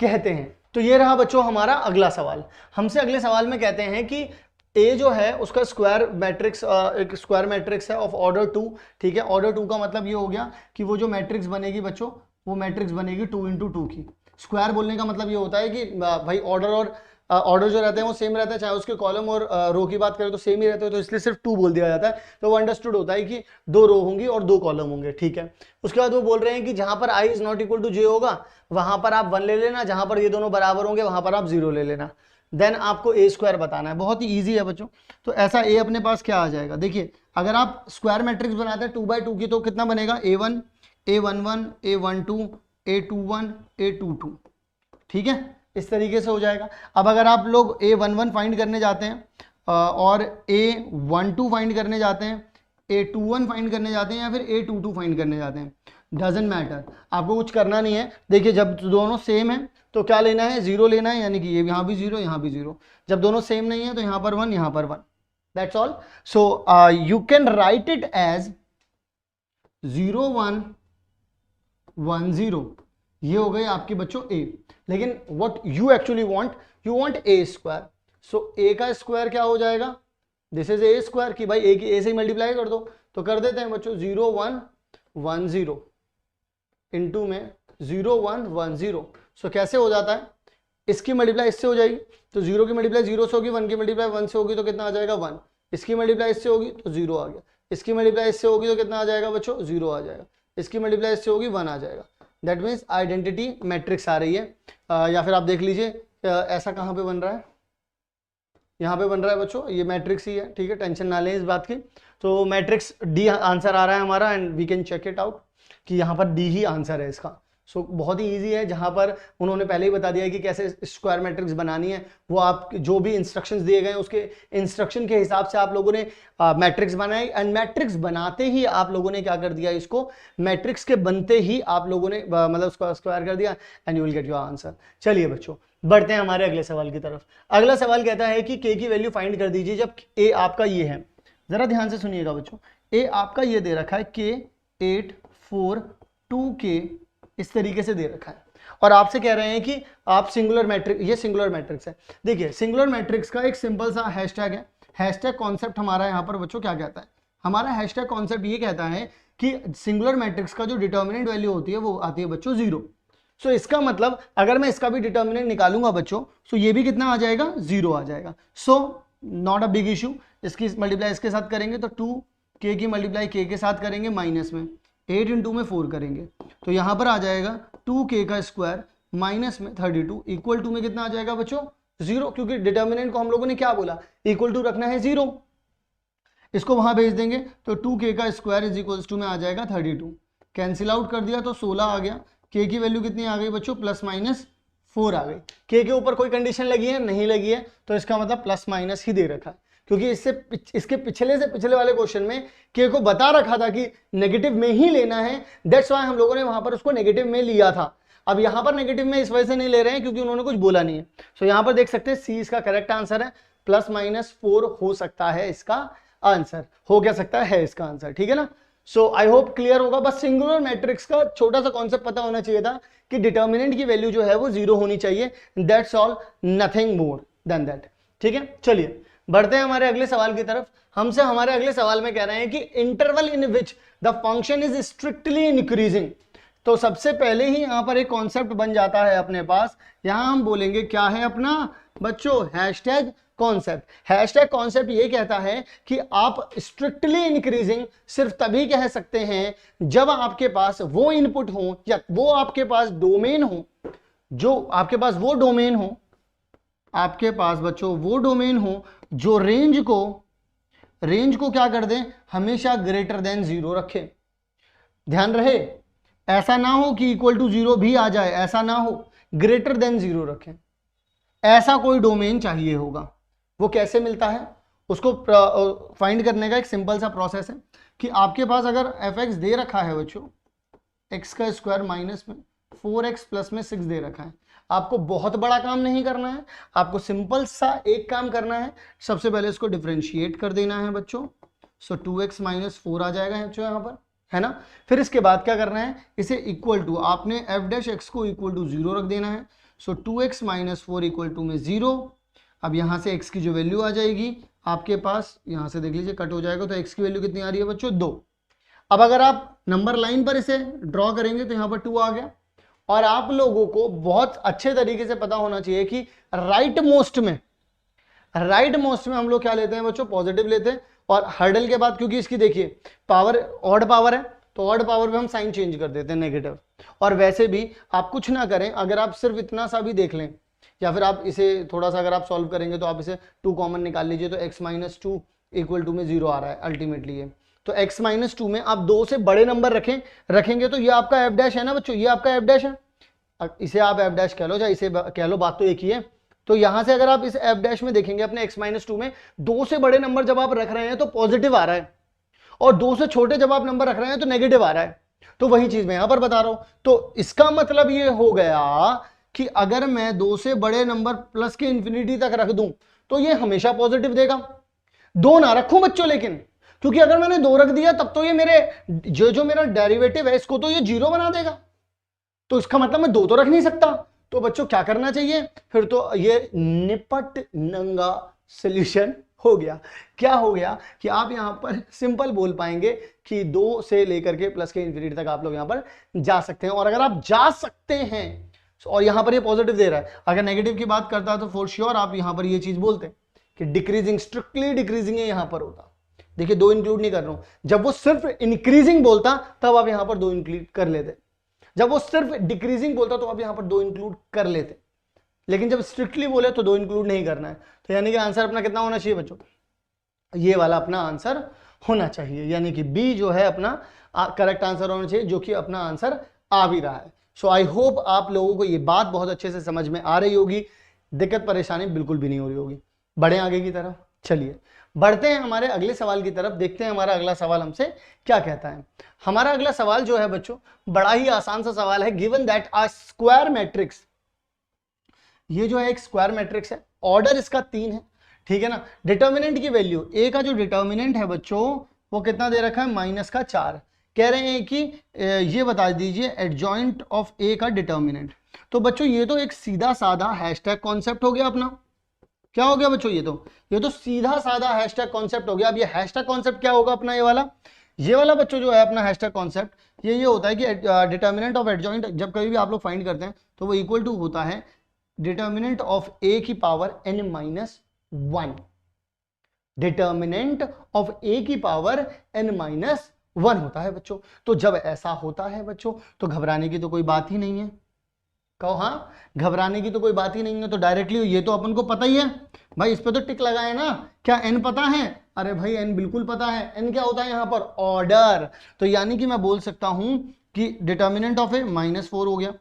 [SPEAKER 1] कहते हैं। तो ये रहा बच्चों हमारा अगला सवाल। हमसे अगले सवाल में कहते हैं कि ए जो है उसका स्क्वायर मैट्रिक्स, एक स्क्वायर मैट्रिक्स है ऑफ ऑर्डर 2, ठीक है। ऑर्डर 2 का मतलब ये हो गया कि वो जो मैट्रिक्स बनेगी बच्चों, वो मैट्रिक्स बनेगी 2 × 2 की। स्क्वायर बोलने का मतलब ये होता है कि भाई ऑर्डर और ऑर्डर जो रहते हैं वो सेम रहता है, चाहे उसके कॉलम और रो की बात करें तो सेम ही रहते हैं, तो इसलिए सिर्फ 2 बोल दिया जाता है। तो वो अंडरस्टूड होता है कि 2 रो होंगी और 2 कॉलम होंगे, ठीक है। उसके बाद वो बोल रहे हैं कि जहां पर i ≠ j होगा वहां पर आप 1 ले लेना, जहां पर ये दोनों बराबर होंगे वहां पर आप 0 ले लेना। देन आपको A² बताना है। बहुत ही ईजी है बच्चों। तो ऐसा A अपने पास क्या आ जाएगा, देखिए अगर आप स्क्वायर मैट्रिक्स बनाते हैं 2/2 की तो कितना बनेगा, A1 A11 A12 A21 A22, ठीक है, इस तरीके से हो जाएगा। अब अगर आप लोग A11 फाइंड करने जाते हैं और A12 फाइंड करने जाते हैं, A21 फाइंड करने जाते हैं या फिर A22 फाइंड करने जाते हैं, डजेंट मैटर, आपको कुछ करना नहीं है। देखिए जब दोनों सेम है तो क्या लेना है, 0 लेना है, यानी कि ये यहाँ भी 0 यहाँ भी 0। जब दोनों सेम नहीं है तो यहाँ पर 1 यहाँ पर 1, that's all. So you can write it as 0 1 1 0, ये हो गई आपकी बच्चों a। लेकिन what you actually want, you want a square. So a का स्क्वायर क्या हो जाएगा, दिस इज a स्क्वायर, कि भाई a की a से मल्टीप्लाई कर दो, तो कर देते हैं बच्चों 0 1 1 0 इंटू में 0 1 1 0। सो कैसे हो जाता है, इसकी मल्टीप्लाई इससे हो जाएगी तो 0 की मल्टीप्लाई 0 से होगी, 1 की मल्टीप्लाई 1 से होगी तो कितना आ जाएगा 1, इसकी मल्टीप्लाई इससे होगी तो 0 आ गया, इसकी मल्टीप्लाई इससे होगी तो कितना आ जाएगा बच्चों 0 आ जाएगा, इसकी मल्टीप्लाई इससे होगी 1 आ जाएगा। दैट मीन्स आइडेंटिटी मैट्रिक्स आ रही है। या फिर आप देख लीजिए ऐसा कहाँ पे बन रहा है, यहाँ पे बन रहा है बच्चों, ये मैट्रिक्स ही है, ठीक है, टेंशन ना लें इस बात की। तो मैट्रिक्स डी आंसर आ रहा है हमारा, and we can check it out कि यहाँ पर डी ही आंसर है इसका। सो बहुत ही इजी है, जहाँ पर उन्होंने पहले ही बता दिया है कि कैसे स्क्वायर मैट्रिक्स बनानी है, वो आप जो भी इंस्ट्रक्शंस दिए गए उसके इंस्ट्रक्शन के हिसाब से आप लोगों ने मैट्रिक्स बनाई, एंड मैट्रिक्स बनाते ही आप लोगों ने क्या कर दिया, इसको मैट्रिक्स के बनते ही आप लोगों ने मतलब उसको स्क्वायर कर दिया, and you will get your answer. चलिए बच्चों बढ़ते हैं हमारे अगले सवाल की तरफ। अगला सवाल कहता है कि k की वैल्यू फाइंड कर दीजिए जब a आपका ये है। जरा ध्यान से सुनिएगा बच्चों, a आपका ये दे रखा है k 8 4 2k, इस तरीके से दे रखा है, और आपसे कह रहे हैं कि आप सिंगुलर मैट्रिक्स, ये सिंगुलर मैट्रिक्स है। देखिए सिंगुलर मैट्रिक्स का एक सिंपल सा हैशटैग है। हैशटैग कॉन्सेप्ट हमारा यहाँ पर बच्चों क्या कहता है, हमारा हैशटैग कॉन्सेप्ट ये कहता है कि सिंगुलर मैट्रिक्स का जो डिटर्मिनेंट वैल्यू होती है वो आती है बच्चों 0। सो इसका मतलब अगर मैं इसका भी डिटर्मिनेंट निकालूंगा बच्चों, सो ये भी कितना आ जाएगा 0 आ जाएगा। So not a big issue, इसकी मल्टीप्लाई इसके साथ करेंगे तो 2k की मल्टीप्लाई k के साथ करेंगे माइनस में 8 इंटू में 4 करेंगे तो यहाँ पर आ जाएगा 2k का स्क्वायर माइनस में 32 इक्वल टू में कितना आ जाएगा बच्चों 0, क्योंकि डिटर्मिनेंट को हम लोगों ने क्या बोला, इक्वल टू रखना है 0। इसको वहां भेज देंगे तो 2k का स्क्वायर इज इक्वल टू में आ जाएगा 32, कैंसिल आउट कर दिया तो 16 आ गया। k की वैल्यू कितनी आ गई बच्चों, प्लस माइनस 4 आ गई। k के ऊपर कोई कंडीशन लगी है, नहीं लगी है, तो इसका मतलब प्लस माइनस ही दे रखा है, क्योंकि इसके पिछले से पिछले वाले क्वेश्चन में k को बता रखा था कि नेगेटिव में ही लेना है, दैट्स व्हाई हम लोगों ने वहां पर उसको नेगेटिव में लिया था। अब यहां पर नेगेटिव में इस वजह से नहीं ले रहे हैं क्योंकि उन्होंने कुछ बोला नहीं है। सो यहां पर देख सकते हैं सी इसका करेक्ट आंसर है, प्लस माइनस 4 हो सकता है इसका आंसर, हो क्या सकता है इसका आंसर, ठीक है ना। सो आई होप क्लियर होगा। बस सिंगुलर मैट्रिक्स का छोटा सा कॉन्सेप्ट पता होना चाहिए था कि डिटर्मिनेंट की वैल्यू जो है वो 0 होनी चाहिए, that's all, nothing more than that, ठीक है। चलिए बढ़ते हैं हमारे अगले सवाल की तरफ। हमसे हमारे अगले सवाल में कह रहे हैं कि interval in which the function is strictly increasing. तो सबसे पहले ही यहां पर एक कॉन्सेप्ट बन जाता है अपने पास, यहां हम बोलेंगे क्या है अपना बच्चों, हैशटैग कॉन्सेप्ट। हैशटैग कॉन्सेप्ट ये कहता है कि आप स्ट्रिक्टली इंक्रीजिंग सिर्फ तभी कह सकते हैं जब आपके पास वो इनपुट हो या वो आपके पास डोमेन हो, जो आपके पास वो डोमेन हो, आपके पास बच्चों वो डोमेन हो जो रेंज को क्या कर दें, हमेशा ग्रेटर देन 0 रखें। ध्यान रहे, ऐसा ना हो कि इक्वल टू 0 भी आ जाए, ऐसा ना हो, ग्रेटर देन 0 रखें। ऐसा कोई डोमेन चाहिए होगा। वो कैसे मिलता है, उसको फाइंड करने का एक सिंपल सा प्रोसेस है कि आपके पास अगर fx दे रखा है बच्चों, x का स्क्वायर माइनस में 4x प्लस में 6 दे रखा है, आपको बहुत बड़ा काम नहीं करना है, आपको सिंपल सा एक काम करना है। सबसे पहले इसको डिफरेंशिएट कर देना है बच्चों। सो 2x माइनस 4 आ जाएगा यहाँ पर, है ना। फिर इसके बाद क्या करना है, इसे इक्वल टू आपने f डैश x को इक्वल टू 0 रख देना है। सो 2x माइनस 4 इक्वल टू में 0। अब यहाँ से x की जो वैल्यू आ जाएगी आपके पास, यहाँ से देख लीजिए कट हो जाएगा, तो x की वैल्यू कितनी आ रही है बच्चों 2। अब अगर आप नंबर लाइन पर इसे ड्रॉ करेंगे तो यहाँ पर 2 आ गया। और आप लोगों को बहुत अच्छे तरीके से पता होना चाहिए कि राइट मोस्ट में हम लोग क्या लेते हैं बच्चों, पॉजिटिव लेते हैं। और हर्डल के बाद क्योंकि इसकी देखिए पावर ऑड पावर है, तो ऑड पावर में हम साइन चेंज कर देते हैं नेगेटिव। और वैसे भी आप कुछ ना करें, अगर आप सिर्फ इतना सा भी देख लें, या फिर आप इसे थोड़ा सा अगर आप सॉल्व करेंगे तो आप इसे 2 कॉमन निकाल लीजिए, तो x माइनस 2 इक्वल टू में 0 आ रहा है अल्टीमेटली ये। तो x माइनस 2 में आप 2 से बड़े नंबर रखेंगे तो ये आपका f डैश है ना बच्चों, ये आपका f डैश है। इसे आप f डैश कह लो या इसे कह लो, बात तो एक ही है। तो यहां से अगर आप इस f डैश में देखेंगे अपने x माइनस 2 में 2 से बड़े नंबर जब आप रख रहे हैं तो पॉजिटिव आ रहा है, और 2 से छोटे जब आप नंबर रख रहे हैं तो नेगेटिव आ रहा है। तो वही चीज मैं यहां पर बता रहा हूं। तो इसका मतलब ये हो गया कि अगर मैं 2 से बड़े नंबर प्लस के इंफिनिटी तक रख दूं तो ये हमेशा पॉजिटिव देगा। 2 ना रखूं बच्चों, लेकिन क्योंकि अगर मैंने 2 रख दिया तब तो ये मेरे जो मेरा डेरिवेटिव है इसको तो ये 0 बना देगा, तो इसका मतलब मैं 2 तो रख नहीं सकता। तो बच्चों क्या करना चाहिए फिर, तो ये निपट नंगा सॉल्यूशन हो गया। क्या हो गया कि आप यहां पर सिंपल बोल पाएंगे कि 2 से लेकर के प्लस के इंफिनिटी तक आप लोग यहां पर जा सकते हैं। और अगर आप जा सकते हैं और यहां पर ये पॉजिटिव दे रहा है, अगर नेगेटिव की बात करता है तो फॉर श्योर आप यहां पर ये चीज बोलते कि डिक्रीजिंग, स्ट्रिक्टली डिक्रीजिंग यहां पर होता। देखिए 2 इंक्लूड नहीं कर रहा हूं, जब वो सिर्फ इंक्रीजिंग बोलता तब आप यहां पर 2 इंक्लूड कर लेते, जब वो सिर्फ डिक्रीजिंग बोलता तो आप यहां पर 2 इंक्लूड कर लेते, लेकिन जब स्ट्रिक्टली बोले तो 2 इंक्लूड नहीं करना है। तो यानी कि आंसर अपना कितना होना चाहिए बच्चों, ये वाला अपना आंसर होना चाहिए, यानी कि बी जो है अपना करेक्ट आंसर होना चाहिए, जो कि अपना आंसर आ भी रहा है। सो आई होप आप लोगों को ये बात बहुत अच्छे से समझ में आ रही होगी, दिक्कत परेशानी बिल्कुल भी नहीं हो रही होगी। बढ़े आगे की तरफ, चलिए बढ़ते हैं हमारे अगले सवाल की तरफ, देखते हैं हमारा अगला सवाल हमसे क्या कहता है। हमारा अगला सवाल जो है बच्चों बड़ा ही आसान सा सवाल है। Given that a square matrix, ये जो है एक स्क्वायर मैट्रिक्स है, ऑर्डर इसका 3 है, ठीक है ना। डिटर्मिनेंट की वैल्यू, ए का जो डिटर्मिनेंट है बच्चों वो कितना दे रखा है, -4। कह रहे हैं कि ये बता दीजिए एडजॉइंट ऑफ ए का डिटर्मिनेंट। तो बच्चों ये तो एक सीधा साधा हैशटैग कॉन्सेप्ट हो गया अपना। क्या हो गया बच्चों, ये तो सीधा साधा हैशटैग कॉन्सेप्ट हो गया। अब ये हैशटैग कॉन्सेप्ट क्या होगा अपना, ये वाला बच्चों जो है अपना हैशटैग कॉन्सेप्ट ये होता है कि डिटर्मिनेंट ऑफ एडजॉइंट जब कभी भी आप लोग फाइंड करते हैं तो वो इक्वल टू होता है डिटर्मिनेंट ऑफ ए की पावर n-1। डिटर्मिनेंट ऑफ ए की पावर n-1 होता है बच्चों। तो जब ऐसा होता है बच्चों तो घबराने की तो कोई बात ही नहीं है। कहो हाँ, घबराने की तो कोई बात ही नहीं है। तो डायरेक्टली ये तो अपन को पता ही है भाई, इस पे तो टिक लगाए ना। क्या n पता है, अरे भाई n बिल्कुल पता है। n क्या होता है यहाँ पर, ऑर्डर। तो यानी कि मैं बोल सकता हूं कि डिटर्मिनेंट ऑफ ए -4 हो गया,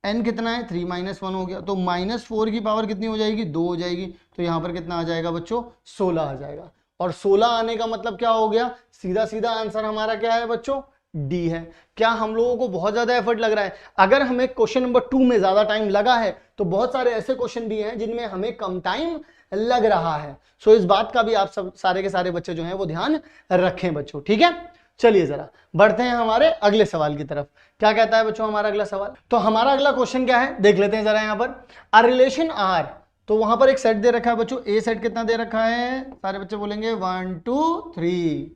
[SPEAKER 1] n कितना है 3 -1 हो गया, तो -4 की पावर कितनी हो जाएगी, 2 हो जाएगी। तो यहां पर कितना आ जाएगा बच्चों, 16 आ जाएगा। और 16 आने का मतलब क्या हो गया, सीधा सीधा आंसर हमारा क्या है बच्चों, डी है। क्या हम लोगों को बहुत ज्यादा एफर्ट लग रहा है? अगर हमें क्वेश्चन नंबर 2 में ज्यादा टाइम लगा है तो बहुत सारे ऐसे क्वेश्चन भी हैं जिनमें हमें कम टाइम लग रहा है। सो इस बात का भी आप सब सारे के सारे बच्चे जो हैं वो ध्यान रखें बच्चों, ठीक है। चलिए जरा बढ़ते हैं हमारे अगले सवाल की तरफ। क्या कहता है बच्चों हमारा अगला सवाल, तो हमारा अगला क्वेश्चन क्या है देख लेते हैं जरा। यहां पर अ रिलेशन आर, तो वहां पर एक सेट दे रखा है बच्चों। ए सेट कितना दे रखा है, सारे बच्चे बोलेंगे 1 2 3।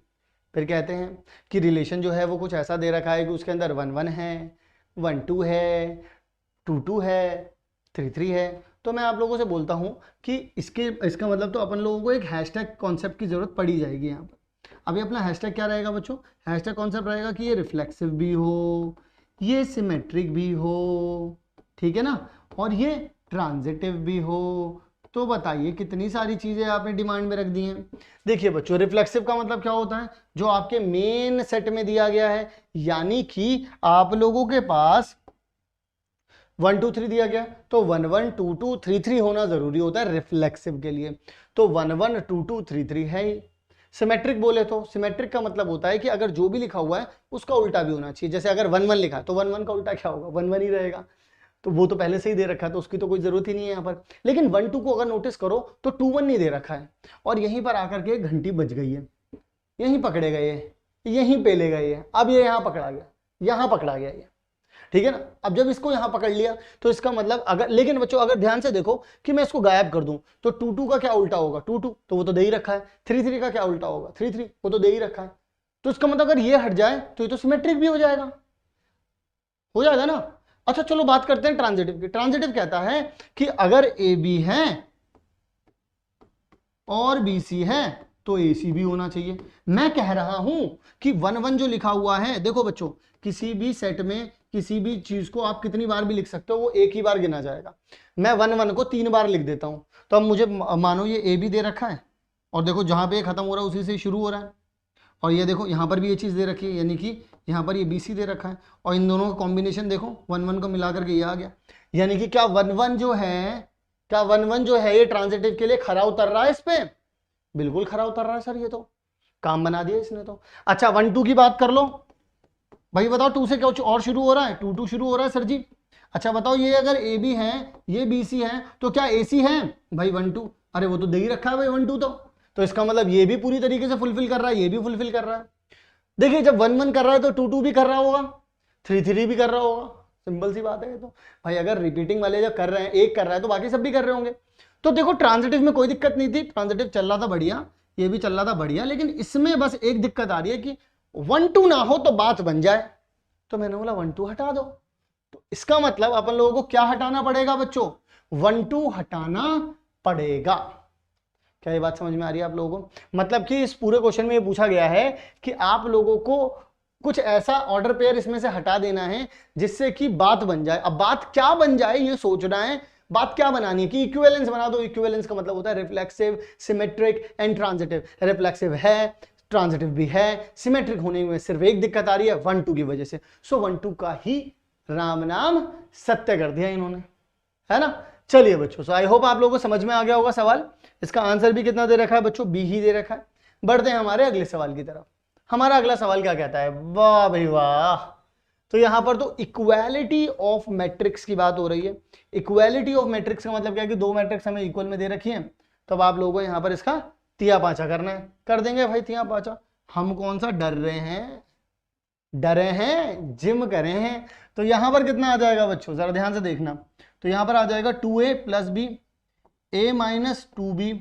[SPEAKER 1] फिर कहते हैं कि रिलेशन जो है वो कुछ ऐसा दे रखा है कि उसके अंदर 1 1 है, 1 2 है, 2 2 है, 3 3 है। तो मैं आप लोगों से बोलता हूं कि इसका मतलब तो अपन लोगों को एक हैशटैग कॉन्सेप्ट की जरूरत पड़ी जाएगी यहाँ पर। अभी अपना हैशटैग क्या रहेगा बच्चों, हैशटैग कॉन्सेप्ट रहेगा कि ये रिफ्लेक्सिव भी हो, ये सिमेट्रिक भी हो, ठीक है ना, और ये ट्रांजिटिव भी हो। तो बताइए कितनी सारी चीजें आपने डिमांड में रख दी हैं। देखिए बच्चों रिफ्लेक्सिव का मतलब क्या होता है, जो आपके मेन सेट में दिया गया है, यानी कि आप लोगों के पास 1 2 3 दिया गया तो 1 1 2 2 3 3 होना जरूरी होता है रिफ्लेक्सिव के लिए। तो 1 1 2 2 3 3 है ही। सिमेट्रिक बोले तो सिमेट्रिक का मतलब होता है कि अगर जो भी लिखा हुआ है उसका उल्टा भी होना चाहिए। जैसे अगर 1 1 लिखा है तो 1 1 का उल्टा क्या होगा, 1 1 ही रहेगा। तो वो तो पहले से ही दे रखा है तो उसकी तो कोई जरूरत ही नहीं है यहाँ पर। लेकिन 1 2 को अगर नोटिस करो तो 2 1 नहीं दे रखा है, और यहीं पर आकर के घंटी बज गई है, यहीं पकड़े गए, यहीं पे ले गए। अब ये यहाँ पकड़ा गया, यहाँ पकड़ा गया ये, ठीक है ना। अब जब इसको यहां पकड़ लिया तो इसका मतलब अगर, लेकिन बच्चों अगर ध्यान से देखो कि मैं इसको गायब कर दूं तो 2 2 का क्या उल्टा होगा, 2 2 तो वो तो दे ही रखा है। 3 3 का क्या उल्टा होगा, 3 3 वो तो दे ही रखा है। तो इसका मतलब अगर ये हट जाए तो ये तो सिमेट्रिक भी हो जाएगा ना। अच्छा चलो बात करते हैं ट्रांजिटिव की। ट्रांजिटिव कहता है कि अगर ए बी है और बी सी है तो ए सी भी होना चाहिए। मैं कह रहा हूं कि 1 1 जो लिखा हुआ है, देखो बच्चों किसी भी सेट में किसी भी चीज को आप कितनी बार भी लिख सकते हो, वो एक ही बार गिना जाएगा। मैं 1 1 को 3 बार लिख देता हूं, तो अब मुझे मानो ये ए बी दे रखा है, और देखो जहां पे ये खत्म हो रहा है उसी से शुरू हो रहा है, और ये देखो यहां पर भी ये चीज दे रखी है, यानी कि यहां पर ये बी सी दे रखा है, और इन दोनों का कॉम्बिनेशन देखो 1 1 को मिलाकर के ये आ गया। यानी कि क्या 1 1 जो है ये ट्रांजिटिव के लिए खरा उतर रहा है इस पे, बिल्कुल खरा उतर रहा है सर, ये तो काम बना दिया इसने तो। अच्छा 1 2 की बात कर लो, भाई बताओ 2 से क्या और शुरू हो रहा है, 2 2 शुरू हो रहा है सर जी। अच्छा बताओ ये अगर ए बी है, ये बी सी है, तो क्या ए सी है भाई 1 2? अरे वो तो दे ही रखा है भाई 1 2, तो इसका मतलब ये भी पूरी तरीके से फुलफिल कर रहा है, ये भी फुलफिल कर रहा है। देखिए जब 1 1 कर रहा है तो 2 2 भी कर रहा होगा, 3 3 भी कर रहा होगा, सिंपल सी बात है ये तो। भाई अगर रिपीटिंग वाले जब कर रहे हैं, एक कर रहा है तो बाकी सब भी कर रहे होंगे। तो देखो ट्रांजिटिव में कोई दिक्कत नहीं थी, ट्रांजिटिव चल रहा था बढ़िया, ये भी चल रहा था बढ़िया, लेकिन इसमें बस एक दिक्कत आ रही है कि 1 2 ना हो तो बात बन जाए। तो मैंने बोला 1 2 हटा दो। तो इसका मतलब अपन लोगों को क्या हटाना पड़ेगा बच्चों? 1 2 हटाना पड़ेगा। क्या ये बात समझ में आ रही है आप लोगों को? मतलब कि इस पूरे क्वेश्चन में ये पूछा गया है कि आप लोगों को कुछ ऐसा ऑर्डर पेयर इसमें से हटा देना है जिससे कि बात बन जाए। अब बात क्या बन जाए ये सोचना है, बात क्या बनानी है कि इक्विवेलेंस बना दो। इक्विवेलेंस का मतलब होता है reflexive, symmetric and transitive. Reflexive है, ट्रांजिटिव भी है, सिमेट्रिक होने में सिर्फ एक दिक्कत आ रही है 1 2 की वजह से। सो 1 2 का ही राम नाम सत्य कर दिया इन्होंने, है ना। चलिए बच्चों, सो आई होप आप लोगों को समझ में आ गया होगा सवाल। इसका आंसर भी कितना दे रखा है बच्चों? बी ही दे रखा है। बढ़ते हैं हमारे अगले सवाल की तरफ। हमारा अगला सवाल क्या कहता है? वाह भाई वाह, तो यहां पर तो इक्वालिटी ऑफ मैट्रिक्स की बात हो रही है। इक्वालिटी ऑफ मैट्रिक्स का मतलब क्या है कि दो मैट्रिक्स हमें इक्वल में दे रखी है, तो अब आप लोगों को यहां पर इसका तिया पांचा करना है। कर देंगे भाई तिया पांचा। हम कौन सा डर रहे हैं? डरे हैं, जिम करे हैं। तो यहां पर कितना आ जाएगा बच्चों, जरा ध्यान से देखना। तो यहां पर आ जाएगा 2a प्लस बी, a minus 2b,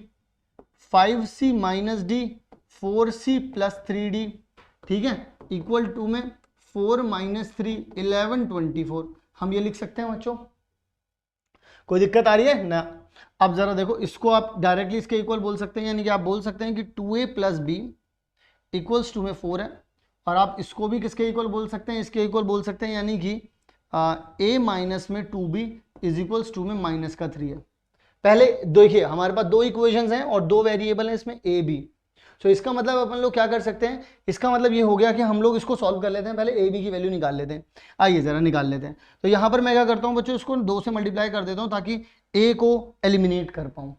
[SPEAKER 1] 5c minus D, 4c plus 3d, ठीक है, इक्वल टू में 4 माइनस 3 11 24। हम ये लिख सकते हैं बच्चों, कोई दिक्कत आ रही है ना? अब जरा देखो, इसको आप डायरेक्टली इसके इक्वल बोल सकते हैं, यानी कि आप बोल सकते हैं कि 2a plus B equals to में 4 है, और आप इसको भी किसके इक्वल बोल सकते हैं? इसके इक्वल बोल सकते हैं, यानी कि a माइनस में 2b इज इक्वल्स टू में माइनस का 3 है। पहले देखिए हमारे पास दो इक्वेशंस हैं और दो वेरिएबल हैं इसमें a b। तो इसका मतलब अपन लोग क्या कर सकते हैं, इसका मतलब ये हो गया कि हम लोग इसको सॉल्व कर लेते हैं, पहले a b की वैल्यू निकाल लेते हैं। आइए जरा निकाल लेते हैं। तो यहाँ पर मैं क्या करता हूँ बच्चों, इसको 2 से मल्टीप्लाई कर देता हूँ ताकि a को एलिमिनेट कर पाऊँ,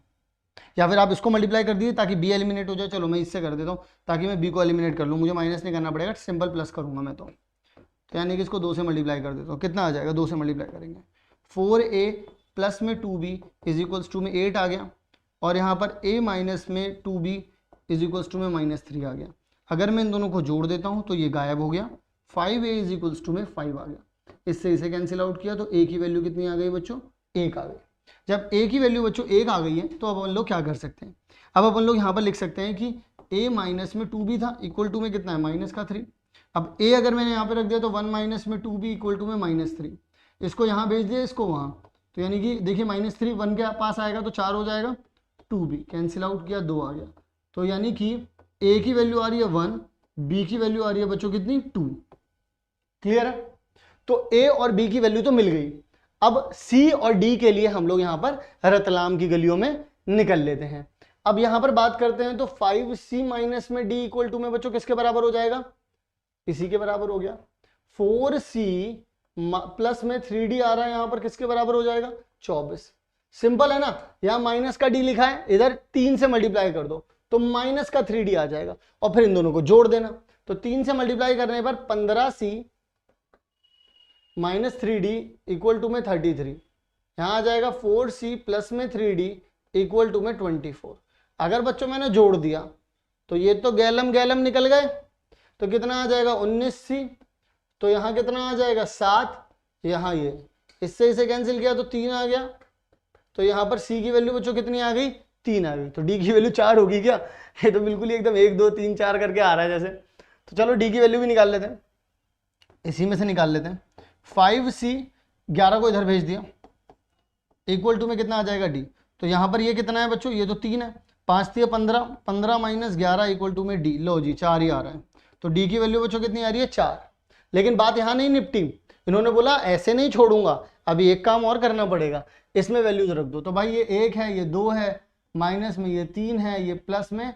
[SPEAKER 1] या फिर आप इसको मल्टीप्लाई कर दीजिए ताकि b एलिमिनेट हो जाए। चलो मैं इससे कर देता हूँ ताकि मैं b को एलिमिनेट कर लूँ, मुझे माइनस नहीं करना पड़ेगा, सिंपल प्लस करूँगा मैं। तो यानी कि इसको 2 से मल्टीप्लाई कर देता हूँ, कितना आ जाएगा? 2 से मल्टीप्लाई करेंगे 4a प्लस में 2b इज इक्वल्स टू में 8 आ गया, और यहाँ पर a माइनस में 2b इज इक्वल्स टू में माइनस 3 आ गया। अगर मैं इन दोनों को जोड़ देता हूँ तो ये गायब हो गया, 5a इज इक्वल्स टू में 5 आ गया। इससे इसे कैंसिल आउट किया तो a की वैल्यू कितनी आ गई बच्चों? 1 आ गई। जब a की वैल्यू बच्चों 1 आ गई है तो अब अपन लोग क्या कर सकते हैं? अब अपन लोग यहाँ पर लिख सकते हैं कि a माइनस में 2b था, इक्वल टू में कितना है? माइनस का 3। अब a अगर मैंने यहाँ पे रख दिया तो 1 माइनस में 2b इक्वल टू में माइनस 3। इसको यहाँ भेज दिया, इसको वहाँ, तो यानी कि देखिए माइनस 3 1 के पास आएगा तो 4 हो जाएगा, 2b कैंसिल आउट किया 2 आ गया। तो यानी कि a की वैल्यू आ रही है 1, b की वैल्यू आ रही है बच्चों कितनी? 2। क्लियर है? तो a और b की वैल्यू तो मिल गई। अब c और d के लिए हम लोग यहाँ पर रतलाम की गलियों में निकल लेते हैं। अब यहाँ पर बात करते हैं तो 5c माइनस में d इक्वल टू में बच्चों किसके बराबर हो जाएगा? इसी के बराबर हो गया। 4c प्लस में 3d आ रहा है, यहाँ पर किसके बराबर हो जाएगा? 24। सिंपल है ना? यहाँ माइनस का d लिखा है, इधर 3 से मल्टीप्लाई कर दो तो माइनस का 3d आ जाएगा, और फिर इन दोनों को जोड़ देना। तो 3 से मल्टीप्लाई करने पर 15c minus 3d equal to में 33। यहाँ आ जाएगा 4c प्लस में 3d इक्वल टू में 24। अगर बच्चों मैंने जोड़ दिया तो ये तो गैलम गैलम निकल गए, तो कितना आ जाएगा? 19c। तो यहाँ कितना आ जाएगा? 7। यहाँ ये इससे इसे कैंसिल किया तो 3 आ गया। तो यहाँ पर c की वैल्यू बच्चों कितनी आ गई? 3 आ गई। तो d की वैल्यू 4 होगी क्या? ये तो बिल्कुल ही एकदम 1 2 3 4 करके आ रहा है जैसे। तो चलो d की वैल्यू भी निकाल लेते हैं, इसी में से निकाल लेते हैं। 5c 11 को इधर भेज दिया, इक्वल टू में कितना आ जाएगा? d। तो यहाँ पर ये कितना है बच्चों? ये तो 3 है, 5 3 15, 15 माइनस 11 इक्वल टू में d। लो जी 4 ही आ रहा है। तो d की वैल्यू बच्चों कितनी आ रही है? 4। लेकिन बात यहाँ नहीं निपटी, इन्होंने बोला ऐसे नहीं छोड़ूंगा, अभी एक काम और करना पड़ेगा, इसमें वैल्यूज रख दो। तो भाई ये 1 है, ये 2 है, माइनस में ये 3 है, ये प्लस में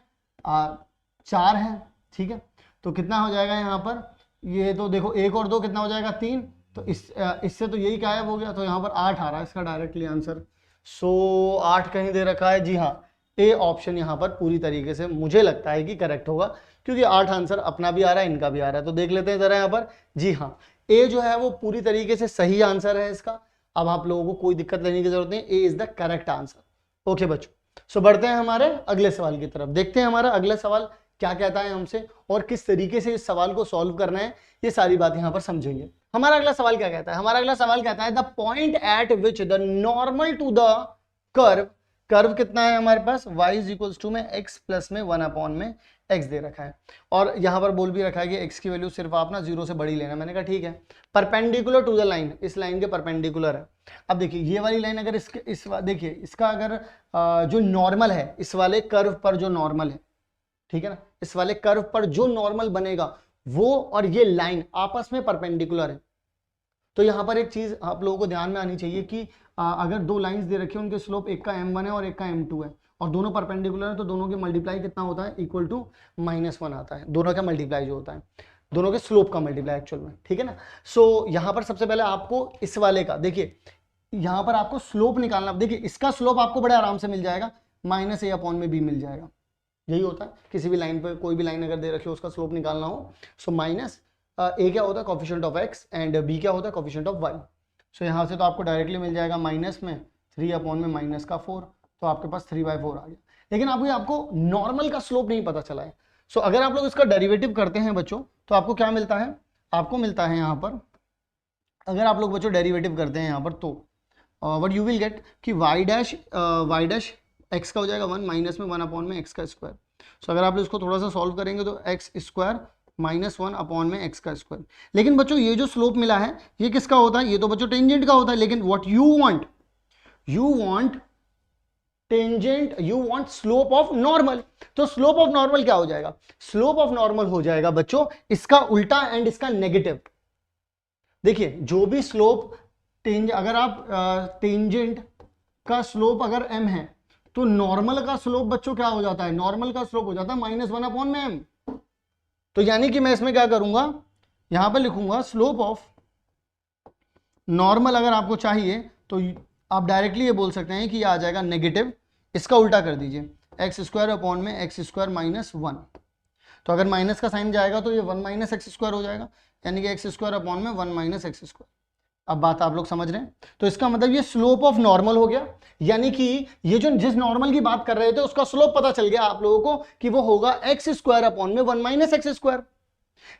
[SPEAKER 1] 4 है, ठीक है। तो कितना हो जाएगा यहाँ पर? ये तो देखो 1 और 2 कितना हो जाएगा? 3। तो इससे तो यही गायब हो गया, तो यहाँ पर 8 आ रहा है इसका डायरेक्टली आंसर। सो 8 कहीं दे रखा है, जी हाँ, ए ऑप्शन यहाँ पर पूरी तरीके से मुझे लगता है कि करेक्ट होगा, क्योंकि 8 आंसर अपना भी आ रहा है, इनका भी आ रहा है। तो देख लेते हैं जरा यहाँ पर। जी हाँ, ए जो है वो पूरी तरीके से सही आंसर है इसका। अब आप लोगों को कोई दिक्कत लेने की जरूरत नहीं, A is the correct answer. Okay बच्चों, सो बढ़ते हैं हमारे अगले सवाल की तरफ। देखते हैं हमारा अगला सवाल क्या कहता है हमसे और किस तरीके से इस सवाल को सॉल्व करना है, ये सारी बात यहाँ पर समझेंगे। हमारा अगला सवाल क्या कहता है? हमारा अगला सवाल कहता है the point at which the normal to the curve, curve कितना है हमारे पास, y इज इक्वल्स टू में x प्लस में 1 अपॉन में x दे रखा है और यहाँ पर बोल भी रखा है कि x की वैल्यू सिर्फ आप ना 0 से बड़ी लेना। मैंने कहा ठीक है। परपेंडिकुलर टू द लाइन, इस लाइन के परपेंडिकुलर है। अब देखिए ये वाली लाइन अगर देखिए इसका अगर जो नॉर्मल है, इस वाले कर्व पर जो नॉर्मल है, ठीक है ना, इस वाले कर्व पर जो नॉर्मल बनेगा वो और ये लाइन आपस में परपेंडिकुलर है। तो यहाँ पर एक चीज आप लोगों को ध्यान में आनी चाहिए कि अगर दो लाइंस दे रखी है, उनके स्लोप एक का m1 है और एक का m2 है और दोनों परपेंडिकुलर है, तो दोनों के मल्टीप्लाई कितना होता है, इक्वल टू -1 आता है। दोनों का मल्टीप्लाई जो होता है, दोनों के स्लोप का मल्टीप्लाई एक्चुअल में, ठीक है ना। सो यहाँ पर सबसे पहले आपको इस वाले का देखिए, यहाँ पर आपको स्लोप निकालना। देखिए इसका स्लोप आपको बड़े आराम से मिल जाएगा, -a अपॉन में b मिल जाएगा। यही होता है किसी भी लाइन पर, कोई भी लाइन अगर दे रखी हो उसका स्लोप निकालना हो। सो माइनस ए क्या होता है, coefficient of x and b क्या होता है, कोफिशिएंट ऑफ y। सो यहाँ से तो आपको डायरेक्टली मिल जाएगा माइनस में 3 अपॉन में माइनस का 4, तो आपके पास 3/4 आ गया। लेकिन आपको नॉर्मल का स्लोप नहीं पता चला है। सो अगर आप लोग इसका डेरिवेटिव करते हैं बच्चों, तो आपको क्या मिलता है, आपको मिलता है यहाँ पर, अगर आप लोग बच्चों डेरिवेटिव करते हैं यहाँ पर, तो व्हाट यू विल गेट कि y डैश x का हो जाएगा 1 माइनस में 1 अपॉन में x का स्क्वायर। सो अगर आप इसको थोड़ा सा सॉल्व करेंगे तो x स्क्वायर -1 अपॉन में x का स्क्वायर। लेकिन बच्चों ये जो स्लोप मिला है ये किसका होता है, ये तो बच्चों टेंजेंट का होता है। लेकिन what you want tangent, you want slope of normal. तो स्लोप ऑफ नॉर्मल क्या हो जाएगा, स्लोप ऑफ नॉर्मल हो जाएगा बच्चों इसका उल्टा एंड इसका नेगेटिव। देखिए जो भी स्लोप अगर आप टेंजेंट का स्लोप अगर m है, तो नॉर्मल का स्लोप बच्चों क्या हो जाता है, नॉर्मल का स्लोप हो जाता है -1 अपॉन में m। तो यानी कि मैं इसमें क्या करूंगा, यहां पर लिखूंगा स्लोप ऑफ नॉर्मल। अगर आपको चाहिए तो आप डायरेक्टली ये बोल सकते हैं कि ये आ जाएगा नेगेटिव, इसका उल्टा कर दीजिए x स्क्वायर अपॉन में x स्क्वायर -1। तो अगर माइनस का साइन जाएगा तो ये 1 माइनस एक्स स्क्वायर हो जाएगा, यानी कि x स्क्वायर अपॉन में 1 माइनस एक्स स्क्वायर। अब बात आप लोग समझ रहे हैं। तो इसका मतलब ये स्लोप ऑफ नॉर्मल हो गया, यानी कि ये जो जिस नॉर्मल की बात कर रहे थे उसका स्लोप पता चल गया आप लोगों को कि वो होगा एक्स स्क्वायर अपॉन में 1 माइनस एक्स स्क्वायर।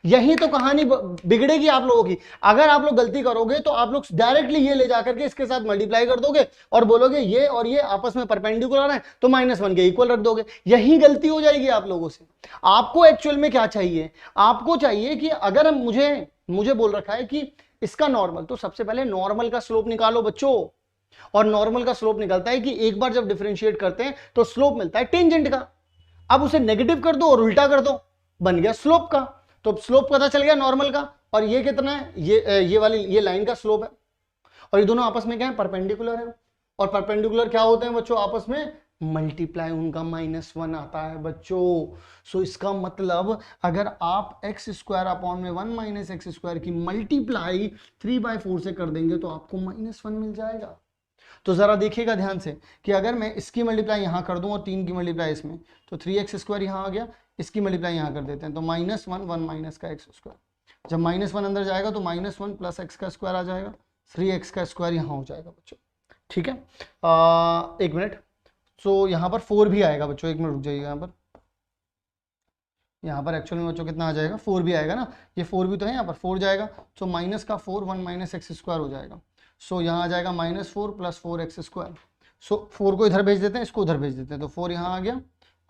[SPEAKER 1] यही तो कहानी बिगड़ेगी आप लोगों की। अगर आप लोग गलती करोगे तो आप लोग डायरेक्टली ये ले जाकर के इसके साथ मल्टीप्लाई कर दोगे और बोलोगे ये और ये आपस में परपेंडिकुलर है, तो -1 के इक्वल रख दोगे। यही गलती हो जाएगी आप लोगों से। आपको एक्चुअल में क्या चाहिए, आपको चाहिए कि अगर मुझे बोल रखा है कि इसका नॉर्मल, तो सबसे पहले नॉर्मल का स्लोप निकालो बच्चों। और नॉर्मल का स्लोप निकलता है कि एक बार जब डिफरेंशिएट करते हैं तो स्लोप मिलता है टेंजेंट का। अब उसे नेगेटिव कर दो और उल्टा कर दो, बन गया स्लोप का। तो स्लोप पता चल गया नॉर्मल का, और ये कितना है, ये लाइन का स्लोप है। और ये दोनों आपस में क्या है, परपेंडिकुलर है। और परपेंडिकुलर क्या होते हैं बच्चों, आपस में मल्टीप्लाई उनका -1 आता है बच्चों। सो इसका मतलब अगर आप एक्स स्क्वायर अपॉन में 1 माइनस एक्स स्क्वायर की मल्टीप्लाई 3/4 से कर देंगे तो आपको -1 मिल जाएगा। तो जरा देखिएगा ध्यान से कि अगर मैं इसकी मल्टीप्लाई यहां कर दूं और 3 की मल्टीप्लाई इसमें, तो 3x स्क्वायर यहां आ गया, इसकी मल्टीप्लाई यहां कर देते हैं तो -1 माइनस का एक्स स्क्वायर। जब -1 अंदर जाएगा तो -1 प्लस एक्स का स्क्वायर आ जाएगा, 3x का स्क्वायर यहां हो जाएगा बच्चों। ठीक है, एक मिनट। सो यहाँ पर 4 भी आएगा बच्चों, एक मिनट रुक जाइएगा। यहाँ पर एक्चुअल में बच्चों कितना आ जाएगा, 4 भी आएगा ना, ये 4 भी तो है, यहाँ पर 4 जाएगा। सो माइनस का 4 1 माइनस एक्स स्क्वायर हो जाएगा। सो यहाँ आ जाएगा -4 प्लस 4x स्क्वायर। सो 4 को इधर भेज देते हैं, इसको उधर भेज देते हैं, तो 4 यहाँ आ गया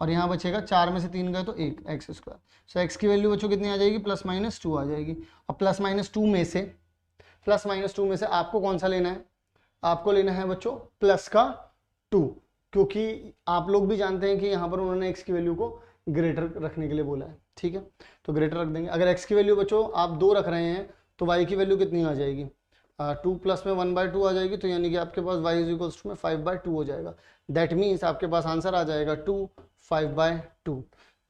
[SPEAKER 1] और यहाँ बचेगा 4 में से 3 गए तो 1 एक्स स्क्वायर। सो x की वैल्यू बच्चों कितनी आ जाएगी, +-2 आ जाएगी। और +-2 में से आपको कौन सा लेना है, आपको लेना है बच्चों प्लस का 2, क्योंकि आप लोग भी जानते हैं कि यहाँ पर उन्होंने x की वैल्यू को ग्रेटर रखने के लिए बोला है। ठीक है, तो ग्रेटर रख देंगे। अगर x की वैल्यू बच्चों आप 2 रख रहे हैं तो y की वैल्यू कितनी आ जाएगी, 2 प्लस में 1/2 आ जाएगी। तो यानी कि आपके पास y इक्वल्स टू में 5/2 हो जाएगा। दैट मीन्स आपके पास आंसर आ जाएगा 2 5/2।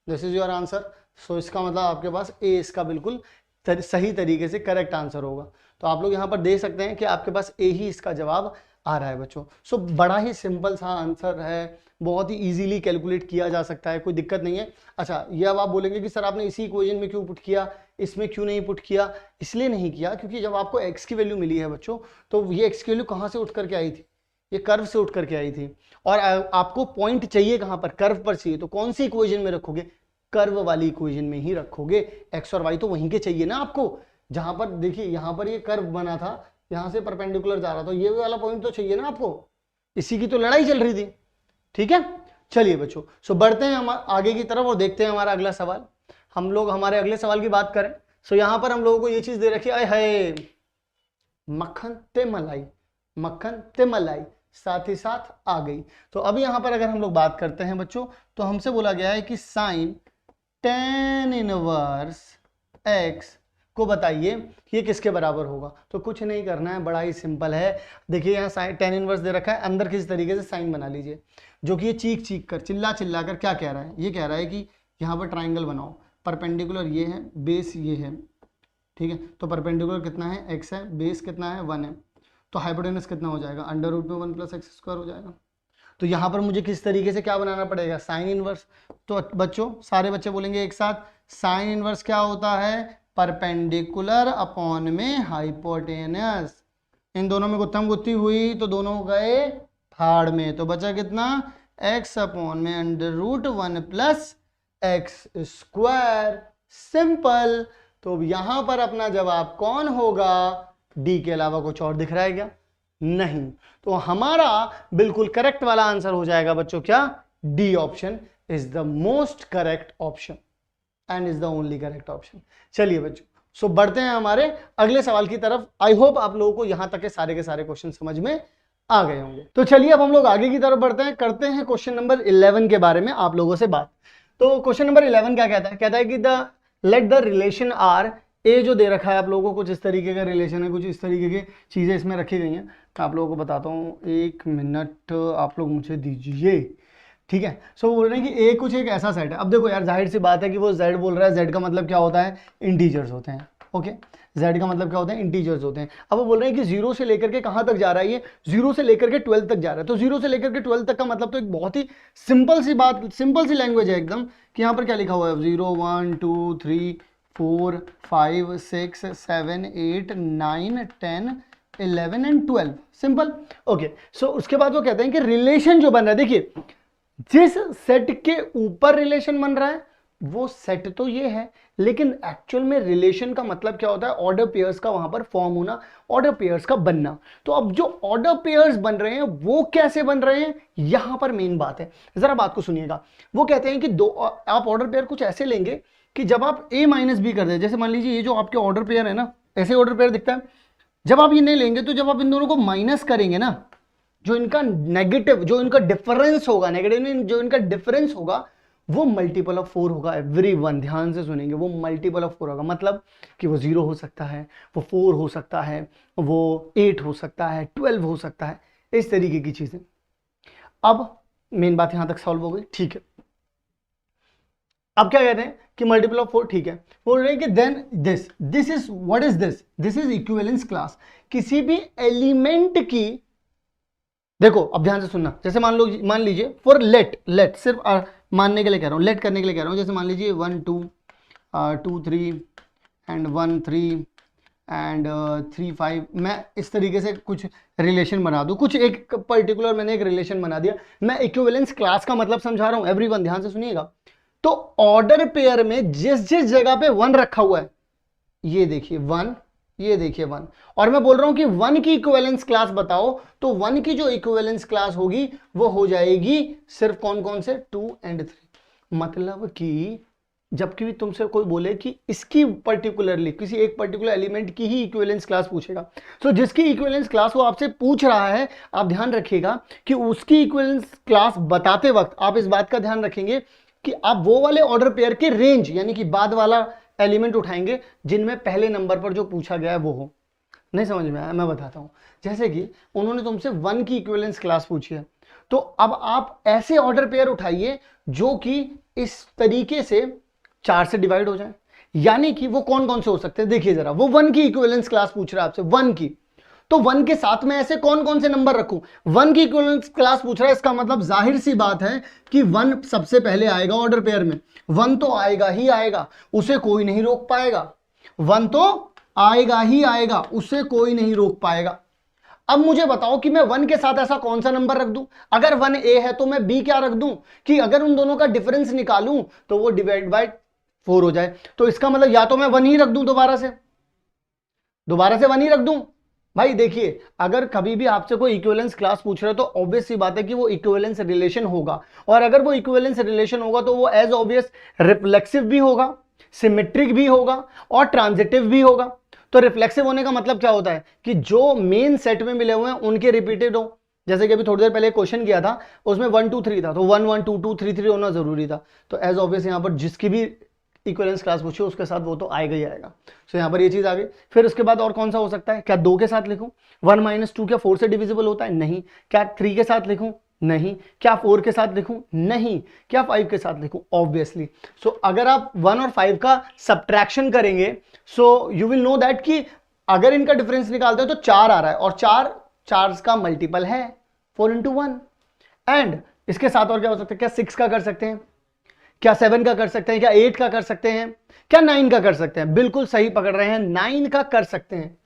[SPEAKER 1] This is your answer. So इसका मतलब आपके पास ए इसका बिल्कुल सही तरीके से करेक्ट आंसर होगा। तो आप लोग यहाँ पर देख सकते हैं कि आपके पास ए ही इसका जवाब आ रहा है बच्चों। सो बड़ा ही सिंपल सा आंसर है, बहुत ही इजीली कैलकुलेट किया जा सकता है, कोई दिक्कत नहीं है। अच्छा, ये अब आप बोलेंगे कि सर आपने इसी इक्वेशन में क्यों पुट किया, इसमें क्यों नहीं पुट किया? इसलिए नहीं किया क्योंकि जब आपको x की वैल्यू मिली है बच्चों, तो ये x की वैल्यू कहाँ से उठ करके आई थी? ये कर्व से उठ करके आई थी। और आपको पॉइंट चाहिए कहाँ पर? कर्व पर चाहिए। तो कौन सी इक्वेशन में रखोगे? कर्व वाली इक्वेशन में ही रखोगे। x और y तो वहीं के चाहिए ना आपको, जहां पर देखिए यहाँ पर ये कर्व बना था, यहां से परपेंडिकुलर जा रहा था, ये वाला पॉइंट तो चाहिए ना आपको, इसी की तो लड़ाई चल रही थी। ठीक है, चलिए बच्चों, सो बढ़ते हैं हम आगे की तरफ और देखते हैं हमारा अगला सवाल। हम लोग हमारे अगले सवाल की बात करें, सो यहां पर हम लोगों को ये चीज दे रखी है, हाय मक्खन ते मलाई, मक्खन ते मलाई साथ ही साथ आ गई। तो अब यहां पर अगर हम लोग बात करते हैं बच्चों, तो हमसे बोला गया है कि साइन tan इनवर्स x को बताइए ये किसके बराबर होगा। तो कुछ नहीं करना है, बड़ा ही सिंपल है। देखिए यहाँ साइन tan इनवर्स दे रखा है, अंदर किसी तरीके से साइन बना लीजिए, जो कि ये चीख चीख कर चिल्ला चिल्ला कर क्या कह रहा है? ये कह रहा है कि यहाँ पर ट्राइंगल बनाओ, परपेंडिकुलर ये है, बेस ये है, ठीक है। तो परपेंडिकुलर कितना है? x है, बेस कितना है? 1 है। तो हाइपोटेनस कितना हो जाएगा? अंडर रूट में 1 + x² हो जाएगा। तो यहाँ पर मुझे किस तरीके से क्या बनाना पड़ेगा? Sine inverse. तो बच्चों सारे बच्चे बोलेंगे एक साथ, साइन इनवर्स क्या होता है? परपेंडिकुलर अपॉन में हाइपोटेनस। इन दोनों में गुत्थम गुत्थी हुई तो दोनों गए फाड़ में, तो बचा कितना? x अपॉन में √1 + x²। सिंपल। तो यहाँ पर अपना जवाब कौन होगा? डी के अलावा कुछ और दिख रहा है क्या? नहीं। तो हमारा बिल्कुल करेक्ट वाला आंसर हो जाएगा बच्चों क्या? D option is the most correct option and is the only correct option. चलिए बच्चों, सो बढ़ते हैं हमारे अगले सवाल की तरफ। आई होप आप लोगों को यहां तक के सारे क्वेश्चन समझ में आ गए होंगे। तो चलिए अब हम लोग आगे की तरफ बढ़ते हैं, करते हैं क्वेश्चन नंबर 11 के बारे में आप लोगों से बात। तो क्वेश्चन नंबर 11 क्या कहता है? कहता है कि लेट द रिलेशन आर, ए जो दे रखा है आप लोगों को कुछ इस तरीके का रिलेशन है, कुछ इस तरीके की चीजें इसमें रखी गई हैं। मैं आप लोगों को बताता हूँ, 1 मिनट आप लोग मुझे दीजिए, ठीक है। सो बोल रहे हैं कि ए कुछ एक ऐसा सेट है। अब देखो यार, जाहिर सी बात है कि वो z बोल रहा है, z का मतलब क्या होता है? इंटीजर्स होते हैं। ओके, z का मतलब क्या होता है? इंटीजर्स होते हैं। अब वो बोल रहे हैं कि 0 से लेकर के कहाँ तक जा रहा है? ये 0 से लेकर के 12 तक जा रहा है। तो 0 से लेकर के 12 तक का मतलब तो एक बहुत ही सिंपल सी बात, सिंपल सी लैंग्वेज है एकदम, कि यहाँ पर क्या लिखा हुआ है? 0 1 2 3 4 5 6 7 8 9 10 11 एंड 12। सिंपल। ओके, सो उसके बाद वो कहते हैं कि रिलेशन जो बन रहा है, देखिए जिस सेट के ऊपर रिलेशन बन रहा है वो सेट तो ये है, लेकिन एक्चुअल में रिलेशन का मतलब क्या होता है? ऑर्डर पेयर्स का वहां पर फॉर्म होना, ऑर्डर पेयर्स का बनना। तो अब जो ऑर्डर पेयर्स बन रहे हैं वो कैसे बन रहे हैं, यहां पर मेन बात है। जरा बात को सुनिएगा। वो कहते हैं कि दो आप ऑर्डर पेयर कुछ ऐसे लेंगे कि जब आप a - b कर दे, जैसे मान लीजिए ये जो आपके ऑर्डर पेयर है ना, ऐसे ऑर्डर पेयर दिखता है। जब आप ये नहीं लेंगे तो जब आप इन दोनों को माइनस करेंगे ना, जो इनका नेगेटिव, जो इनका डिफरेंस होगा, नेगेटिव में जो इनका डिफरेंस होगा वो मल्टीपल ऑफ 4 होगा। एवरीवन ध्यान से सुनेंगे, वो मल्टीपल ऑफ 4 होगा। मतलब कि वो 0 हो सकता है, वो 4 हो सकता है, वो 8 हो सकता है, 12 हो सकता है, इस तरीके की चीजें। अब मेन बात यहां तक सॉल्व हो गई, ठीक है। अब क्या कहते हैं कि मल्टीपल ऑफ 4, ठीक है। बोल रहे हैं कि then this is what is this is equivalence class. किसी भी एलिमेंट की, देखो अब ध्यान से सुनना, जैसे मान लीजिए फॉर लेट सिर्फ मानने के लिए कह रहा हूं, लेट करने के लिए कह रहा हूं। जैसे मान लीजिए 1 2 2 3 एंड 1 3 एंड 3 5, मैं इस तरीके से कुछ रिलेशन बना दूं, कुछ एक पर्टिकुलर मैंने एक रिलेशन बना दिया। मैं इक्विवेलेंस क्लास का मतलब समझा रहा हूं, एवरीवन ध्यान से सुनिएगा। तो ऑर्डर पेयर में जिस जिस जगह पे 1 रखा हुआ है, ये देखिए 1, ये देखिए 1, और मैं बोल रहा हूं कि 1 की इक्विवेलेंस क्लास बताओ, तो 1 की जो इक्विवेलेंस क्लास होगी वो हो जाएगी सिर्फ कौन कौन से? 2 एंड 3। मतलब कि जब भी तुमसे कोई बोले कि इसकी पर्टिकुलरली किसी एक पर्टिकुलर एलिमेंट की ही इक्विवेलेंस क्लास पूछेगा, तो जिसकी इक्विवेलेंस क्लास वो आपसे पूछ रहा है, आप ध्यान रखिएगा कि उसकी इक्विवेलेंस क्लास बताते वक्त आप इस बात का ध्यान रखेंगे कि आप वो वाले ऑर्डर पेयर के रेंज यानी कि बाद वाला एलिमेंट उठाएंगे जिनमें पहले नंबर पर जो पूछा गया है वो हो। नहीं समझ में आया? मैं बताता हूं। जैसे कि उन्होंने तुमसे 1 की इक्विवेलेंस क्लास पूछी है, तो अब आप ऐसे ऑर्डर पेयर उठाइए जो कि इस तरीके से 4 से डिवाइड हो जाए। यानी कि वो कौन कौन से हो सकते हैं? देखिए जरा, वो 1 की इक्विवेलेंस क्लास पूछ रहा है आपसे, 1 की, तो 1 के साथ में ऐसे कौन कौन से नंबर रखूं? 1 की इक्विवेलेंस क्लास पूछ रहा है, इसका मतलब जाहिर सी बात है कि 1 सबसे पहले आएगा ऑर्डर पेयर में। 1 तो आएगा ही आएगा, उसे कोई नहीं रोक पाएगा। 1 तो आएगा ही आएगा, उसे कोई नहीं रोक पाएगा। अब मुझे बताओ कि मैं 1 के साथ ऐसा कौन सा नंबर रख दूं? अगर 1 ए है तो मैं b क्या रख दूं कि अगर उन दोनों का डिफरेंस निकालूं तो वो डिवाइड बाय 4 हो जाए। तो इसका मतलब या तो मैं 1 ही रख दूं, दोबारा से 1 ही रख दूं। भाई देखिए, अगर कभी भी आपसे कोई इक्विवेलेंस क्लास पूछ रहा है तो ऑब्वियस सी बात है कि वो इक्विवेलेंस रिलेशन होगा, और अगर वो इक्विवेलेंस रिलेशन होगा तो वो एज ऑब्वियस रिफ्लेक्सिव भी होगा, सिमेट्रिक भी होगा और ट्रांजिटिव भी होगा। तो रिफ्लेक्सिव होने का मतलब क्या होता है कि जो मेन सेट में मिले हुए हैं उनके रिपीटेड हो। जैसे कि अभी थोड़ी देर पहले क्वेश्चन किया था, उसमें 1 2 3 था, तो 1 1 2 2 3 3 होना जरूरी था। तो एज ऑब्वियस यहाँ पर जिसकी भी इक्विवेलेंस क्लास पूछिए उसके साथ वो तो आएगा ही आएगा। सो यहाँ पर ये चीज आ गई। फिर उसके बाद और कौन सा हो सकता है? क्या 2 के साथ लिखूं? 1 - 2 क्या 4 से डिविजिबल होता है? नहीं। क्या 3 के साथ लिखूं? नहीं। क्या 4 के साथ लिखूं? नहीं। क्या 5 के साथ लिखूं? ऑब्वियसली। सो अगर आप 1 और 5 का सब्ट्रैक्शन करेंगे, so you will know that कि अगर इनका डिफरेंस निकालते हो तो 4 आ रहा है, और 4 का मल्टीपल है 4 × 1। एंड इसके साथ और क्या हो सकता है? क्या 6 का कर सकते हैं? क्या 7 का कर सकते हैं? क्या 8 का कर सकते हैं? क्या 9 का कर सकते हैं? बिल्कुल सही पकड़ रहे हैं, 9 का कर सकते हैं।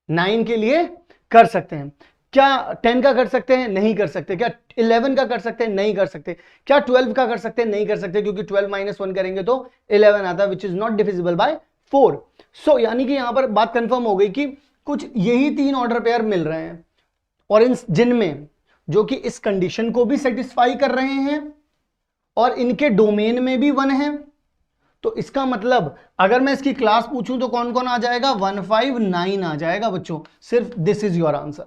[SPEAKER 1] 9 के लिए कर सकते हैं। क्या 10 का कर सकते हैं? नहीं कर सकते। क्या 11 का कर सकते हैं? नहीं कर सकते। क्या 12 का कर सकते हैं? नहीं कर सकते, क्योंकि 12 - 1 करेंगे तो 11 आता है, which is not divisible by 4। सो यानी कि यहां पर बात कंफर्म हो गई कि कुछ यही 3 ऑर्डर पेयर मिल रहे हैं, और इन जिनमें जो कि इस कंडीशन को भी सेटिस्फाई कर रहे हैं और इनके डोमेन में भी 1 है। तो इसका मतलब अगर मैं इसकी क्लास पूछूं तो कौन कौन आ जाएगा? 1 5 9 आ जाएगा बच्चों। सिर्फ this is your answer,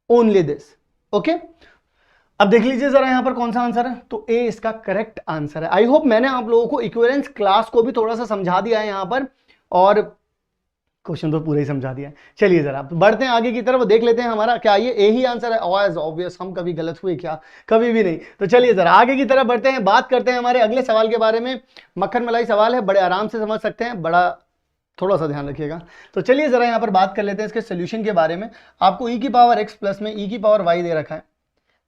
[SPEAKER 1] only this. Okay, अब देख लीजिए जरा यहां पर कौन सा आंसर है। तो ए इसका करेक्ट आंसर है। आई होप मैंने आप लोगों को इक्विवेलेंस क्लास को भी थोड़ा सा समझा दिया है यहां पर, और क्वेश्चन तो पूरा ही समझा दिया है। चलिए जरा बढ़ते हैं आगे की तरफ, देख लेते हैं हमारा क्या ये ए ही आंसर है। एज ऑब्वियस, हम कभी गलत हुए क्या? कभी भी नहीं। तो चलिए जरा आगे की तरफ बढ़ते हैं, बात करते हैं हमारे अगले सवाल के बारे में। मक्खन मलाई सवाल है, बड़े आराम से समझ सकते हैं, बड़ा थोड़ा सा ध्यान रखिएगा। तो चलिए जरा यहाँ पर बात कर लेते हैं इसके सोल्यूशन के बारे में। आपको e की पावर x प्लस में e की पावर y दे रखा है,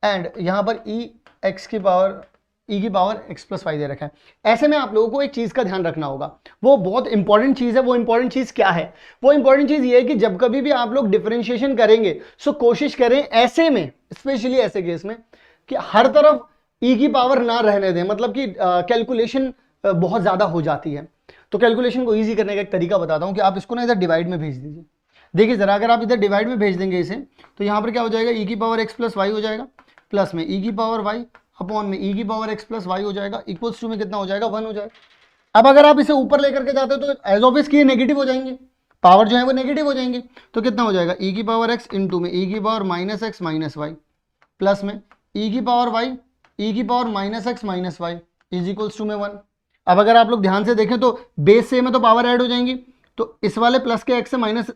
[SPEAKER 1] एंड यहाँ पर e की power x plus why they रखा है। ऐसे में आप लोगों को एक चीज का ध्यान रखना होगा, वो बहुत इंपॉर्टेंट चीज है। वो इंपॉर्टेंट चीज क्या है? वो इंपॉर्टेंट चीज ये है कि जब कभी भी आप लोग डिफरेंशिएशन करेंगे, सो कोशिश करें ऐसे में, स्पेशली ऐसे केस में, कि हर तरफ e की पावर ना रहने दें, मतलब कि कैलकुलेशन बहुत ज्यादा हो जाती है। तो कैलकुलेशन को ईजी करने का एक तरीका बताता हूं कि आप इसको ना इधर डिवाइड में भेज दीजिए। देखिए जरा, अगर आप इधर डिवाइड में भेज देंगे इसे, तो यहाँ पर क्या हो जाएगा? e की पावर x प्लस वाई हो जाएगा, प्लस में e की पावर y अपॉन में e की पावर x प्लस वाई हो जाएगा, इक्वल्स टू में कितना हो जाएगा? 1 हो जाएगा। अब अगर आप इसे ऊपर लेकर के जाते हो तो एज ऑब्वियस कि ये नेगेटिव हो जाएंगे, पावर जो है वो नेगेटिव हो जाएंगे। तो कितना हो जाएगा? e की पावर x इंटू में e की power minus x minus y, plus में e की पावर y e की power minus x minus y is equals to में 1। अब अगर आप लोग ध्यान से देखें तो बेस से में तो पावर ऐड हो जाएंगी, तो इस वाले प्लस के x से माइनस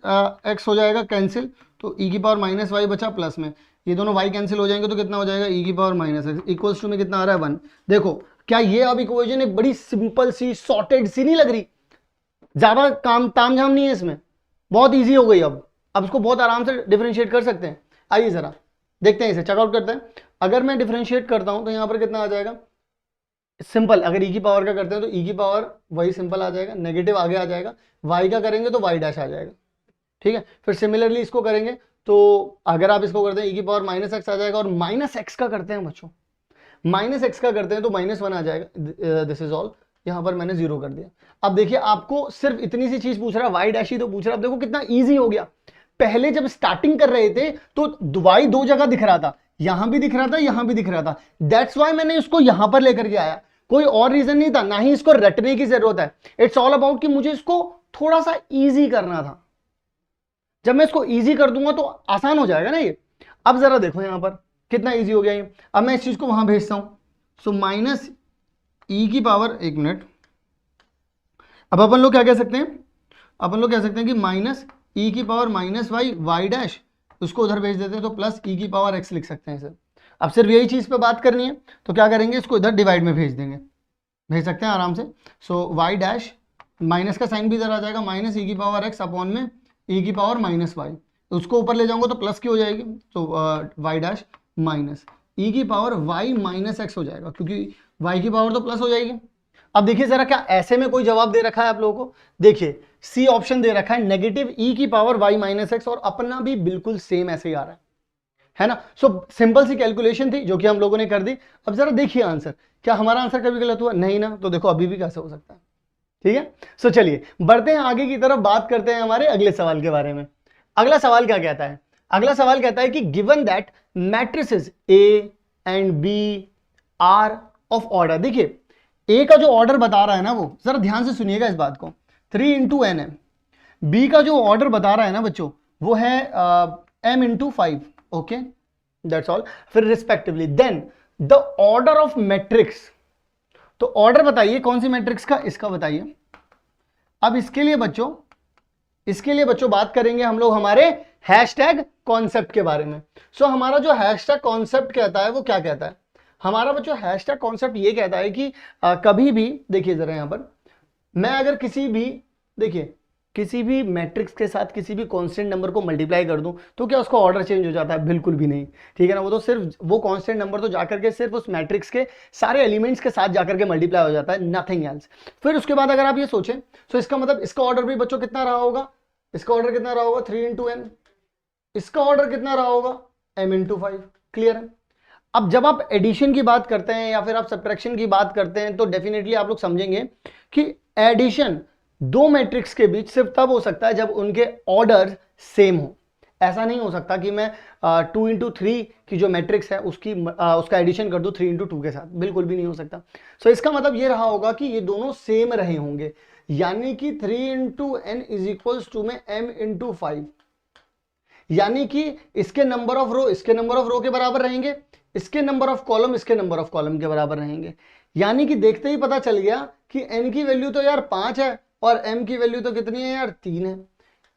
[SPEAKER 1] x हो जाएगा कैंसिल, तो e की पावर माइनस वाई बचा, प्लस में ये दोनों y कैंसिल हो जाएंगे, तो कितना हो जाएगा? e की power minus x equals to में कितना आ रहा है? 1। देखो क्या ये अब इक्वेशन एक बड़ी सिंपल सी सॉर्टेड सी नहीं लग रही? ज्यादा काम तामझाम नहीं है इसमें, बहुत ईजी हो गई। अब इसको बहुत आराम से डिफरेंशिएट कर सकते हैं। आइए जरा देखते हैं, इसे चेकआउट करते हैं। अगर मैं डिफरेंशिएट करता हूं तो यहाँ पर कितना आ जाएगा? सिंपल, अगर e की पावर का करते हैं तो e की पावर वही सिंपल आ जाएगा, नेगेटिव आगे आ जाएगा। y का करेंगे तो y डैश आ जाएगा, ठीक है। फिर सिमिलरली इसको करेंगे तो अगर आप इसको करते हैं e की पावर माइनस एक्स आ जाएगा, और माइनस एक्स का करते हैं बच्चों, माइनस एक्स का करते हैं तो -1 आ जाएगा। दिस इज ऑल, यहाँ पर मैंने 0 कर दिया। अब देखिए आपको सिर्फ इतनी सी चीज पूछ रहा है, y डैश ही तो पूछ रहा है। अब देखो कितना ईजी हो गया। पहले जब स्टार्टिंग कर रहे थे तो y 2 जगह दिख रहा था, यहां भी दिख रहा था, यहां भी दिख रहा था। दैट्स वाई मैंने इसको यहां पर लेकर के आया, कोई और रीजन नहीं था, ना ही इसको रटने की जरूरत है। इट्स ऑल अबाउट कि मुझे इसको थोड़ा सा इजी करना था। जब मैं इसको इजी कर दूंगा तो आसान हो जाएगा ना ये। अब जरा देखो यहां पर कितना इजी हो गया ये। अब मैं इस चीज को वहां भेजता हूं, सो माइनस e की पावर, एक मिनट, अब अपन लोग क्या कह सकते हैं? अपन लोग कह सकते हैं कि माइनस e की पावर माइनस वाई डैश, उसको उधर भेज देते हैं तो प्लस e की पावर x लिख सकते हैं इसे। अब सिर्फ यही चीज पे बात करनी है तो क्या करेंगे? इसको इधर डिवाइड में भेज देंगे, भेज सकते हैं आराम से। सो y डैश, माइनस का साइन भी इधर आ जाएगा, माइनस e की पावर x अपॉन में e की पावर माइनस वाई, उसको ऊपर ले जाऊंगा तो प्लस की हो जाएगी, तो वाई डैश माइनस e की पावर y माइनस एक्स हो जाएगा, क्योंकि y की पावर तो प्लस हो जाएगी। अब देखिए जरा, क्या ऐसे में कोई जवाब दे रखा है आप लोगों को? देखिए सी ऑप्शन दे रखा है नेगेटिव e की पावर y माइनस एक्स, और अपना भी बिल्कुल सेम ऐसे ही आ रहा है ना। सो सिंपल सी कैलकुलेशन थी जो कि हम लोगों ने कर दी। अब जरा देखिए आंसर, क्या हमारा आंसर कभी गलत हुआ? नहीं ना। तो देखो अभी भी कैसे हो सकता है, ठीक है। सो चलिए बढ़ते हैं आगे की तरफ, बात करते हैं हमारे अगले सवाल के बारे में। अगला सवाल क्या कहता है? अगला सवाल कहता है कि given that matrices A and B are of order. देखिए ए का जो ऑर्डर बता रहा है ना, वो जरा ध्यान से सुनिएगा इस बात को, 3 इंटू एन है। बी का जो ऑर्डर बता रहा है ना बच्चों, वो है m into 5, okay that's all. फिर respectively then the order of matrix, तो ऑर्डर बताइए कौन सी मैट्रिक्स का, इसका बताइए। अब इसके लिए बच्चों बात करेंगे हम लोग हमारे हैशटैग कॉन्सेप्ट के बारे में। सो हमारा जो हैशटैग कॉन्सेप्ट कहता है वो क्या कहता है? हमारा बच्चों हैशटैग कॉन्सेप्ट ये कहता है कि कभी भी, देखिए जरा यहां पर, मैं अगर किसी भी मैट्रिक्स के साथ किसी भी कांस्टेंट नंबर को मल्टीप्लाई कर दूं तो क्या उसका ऑर्डर चेंज हो जाता है? बिल्कुल भी नहीं, ठीक है ना। वो तो सिर्फ वो कांस्टेंट नंबर तो जाकर के सिर्फ उस मैट्रिक्स के सारे एलिमेंट्स के साथ जाकर के मल्टीप्लाई हो जाता है, नथिंग एल्स। फिर उसके बाद अगर आप ये सोचें तो इसका मतलब इसका ऑर्डर भी बच्चों कितना रहा होगा? इसका ऑर्डर कितना रहा होगा? 3 इंटू एन। इसका ऑर्डर कितना रहा होगा? m into 5। क्लियर है? अब जब आप एडिशन की बात करते हैं या फिर आप सब्ट्रैक्शन की बात करते हैं तो डेफिनेटली आप लोग समझेंगे कि एडिशन दो मैट्रिक्स के बीच सिर्फ तब हो सकता है जब उनके ऑर्डर सेम हो। ऐसा नहीं हो सकता कि मैं 2 इंटू 3 की जो मैट्रिक्स है उसका एडिशन कर दूं 3 इंटू 2 के साथ, बिल्कुल भी नहीं हो सकता। सो इसका मतलब ये रहा होगा कि ये दोनों सेम रहे होंगे, यानी कि 3 into n is equals to में m इंटू 5, यानी कि इसके नंबर ऑफ रो के बराबर रहेंगे, इसके नंबर ऑफ कॉलम इसके नंबर ऑफ कॉलम के बराबर रहेंगे। यानी कि देखते ही पता चल गया कि n की वैल्यू तो यार 5 है और m की वैल्यू तो कितनी है यार? 3 है।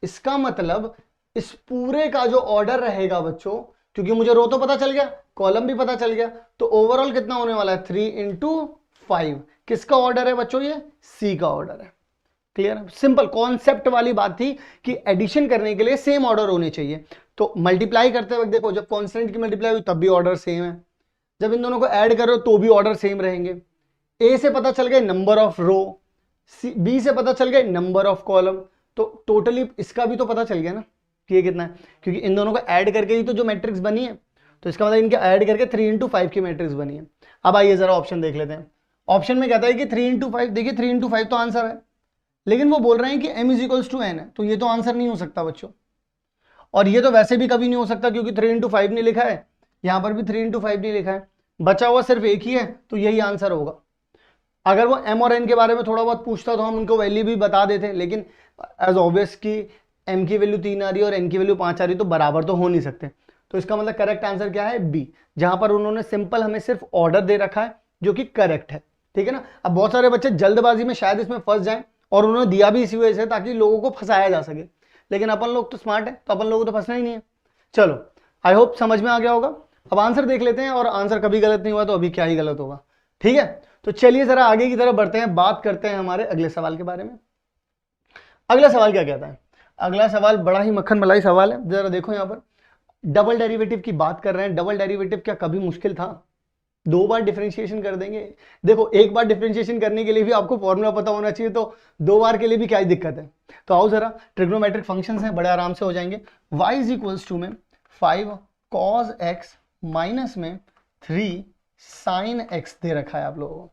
[SPEAKER 1] इसका मतलब इस पूरे का जो ऑर्डर रहेगा बच्चों, क्योंकि मुझे रो तो पता चल गया, कॉलम भी पता चल गया, तो ओवरऑल कितना होने वाला है? 3 इंटू 5। किसका ऑर्डर है बच्चों? ये सी का ऑर्डर है। क्लियर? सिंपल कॉन्सेप्ट वाली बात थी कि एडिशन करने के लिए सेम ऑर्डर होने चाहिए। तो मल्टीप्लाई करते वक्त देखो, जब कॉन्स्टेंट की मल्टीप्लाई हुई तब भी ऑर्डर सेम है, जब इन दोनों को ऐड करो तो भी ऑर्डर सेम रहेंगे। ए से पता चल गए नंबर ऑफ रो, बी से पता चल गए नंबर ऑफ कॉलम, तो टोटली इसका भी तो पता चल गया ना कि ये कितना है, क्योंकि इन दोनों को ऐड करके ही तो जो मैट्रिक्स बनी है, तो इसका मतलब इनके ऐड करके 3 इंटू 5 की मैट्रिक्स बनी है। अब आइए जरा ऑप्शन देख लेते हैं। ऑप्शन में कहता है कि 3 इंटू 5, देखिए 3 इंटू 5 तो आंसर है, लेकिन वो बोल रहे हैं कि m is equals to n है, तो ये तो आंसर नहीं हो सकता बच्चों। और ये तो वैसे भी कभी नहीं हो सकता क्योंकि 3 इंटू 5 नहीं लिखा है, यहां पर भी 3 इंटू 5 नहीं लिखा है, बचा हुआ सिर्फ एक ही है, तो यही आंसर होगा। अगर वो m और n के बारे में थोड़ा बहुत पूछता तो हम उनको वैल्यू भी बता देते, लेकिन एज ऑब्वियस कि m की वैल्यू 3 आ रही है और n की वैल्यू 5 आ रही है, तो बराबर तो हो नहीं सकते। तो इसका मतलब करेक्ट आंसर क्या है? बी, जहां पर उन्होंने सिंपल हमें सिर्फ ऑर्डर दे रखा है जो कि करेक्ट है, ठीक है ना। अब बहुत सारे बच्चे जल्दबाजी में शायद इसमें फंस जाएं, और उन्होंने दिया भी इसी वजह से ताकि लोगों को फंसाया जा सके, लेकिन अपन लोग तो स्मार्ट है, तो अपन लोगों को तो फंसना ही नहीं है। चलो आई होप समझ में आ गया होगा। अब आंसर देख लेते हैं, और आंसर कभी गलत नहीं हुआ तो अभी क्या ही गलत होगा, ठीक है। तो चलिए जरा आगे की तरफ बढ़ते हैं, बात करते हैं हमारे अगले सवाल के बारे में। अगला सवाल क्या कहता है? अगला सवाल बड़ा ही मक्खन मलाई सवाल है। जरा देखो यहाँ पर डबल डेरिवेटिव की बात कर रहे हैं। डबल डेरिवेटिव क्या कभी मुश्किल था? 2 बार डिफरेंशिएशन कर देंगे। देखो एक बार डिफरेंशिएशन करने के लिए भी आपको फॉर्मूला पता होना चाहिए, तो 2 बार के लिए भी क्या ही दिक्कत है। तो आओ जरा, ट्रिग्नोमेट्रिक फंक्शंस हैं, बड़े आराम से हो जाएंगे। y इज इक्वल्स टू में 5 cos x माइनस में 3 sin x दे रखा है आप लोगों को।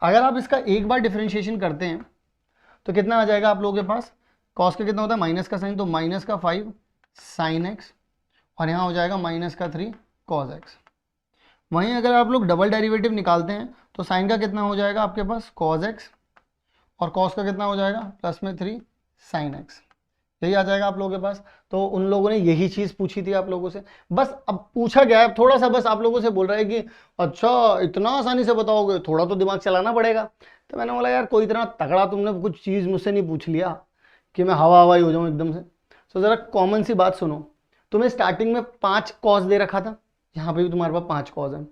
[SPEAKER 1] अगर आप इसका एक बार डिफरेंशिएशन करते हैं तो कितना आ जाएगा आप लोगों के पास? cos का कितना होता है? माइनस का साइन, तो माइनस का 5 sin x, और यहाँ हो जाएगा माइनस का 3 cos x। वहीं अगर आप लोग डबल डेरिवेटिव निकालते हैं तो साइन का कितना हो जाएगा आपके पास? cos x, और cos का कितना हो जाएगा? प्लस में 3 sin x, यही आ जाएगा आप लोगों के पास। तो उन लोगों ने यही चीज़ पूछी थी आप लोगों से, बस अब पूछा गया है थोड़ा सा, बस आप लोगों से बोल रहा है कि अच्छा इतना आसानी से बताओगे, थोड़ा तो दिमाग चलाना पड़ेगा। तो मैंने बोला यार कोई इतना तगड़ा तुमने कुछ चीज़ मुझसे नहीं पूछ लिया कि मैं हवाई हो जाऊँ एकदम से। तो ज़रा कॉमन सी बात सुनो, तुम्हें स्टार्टिंग में 5 cos दे रखा था, यहाँ पर भी तुम्हारे पास 5 cos है।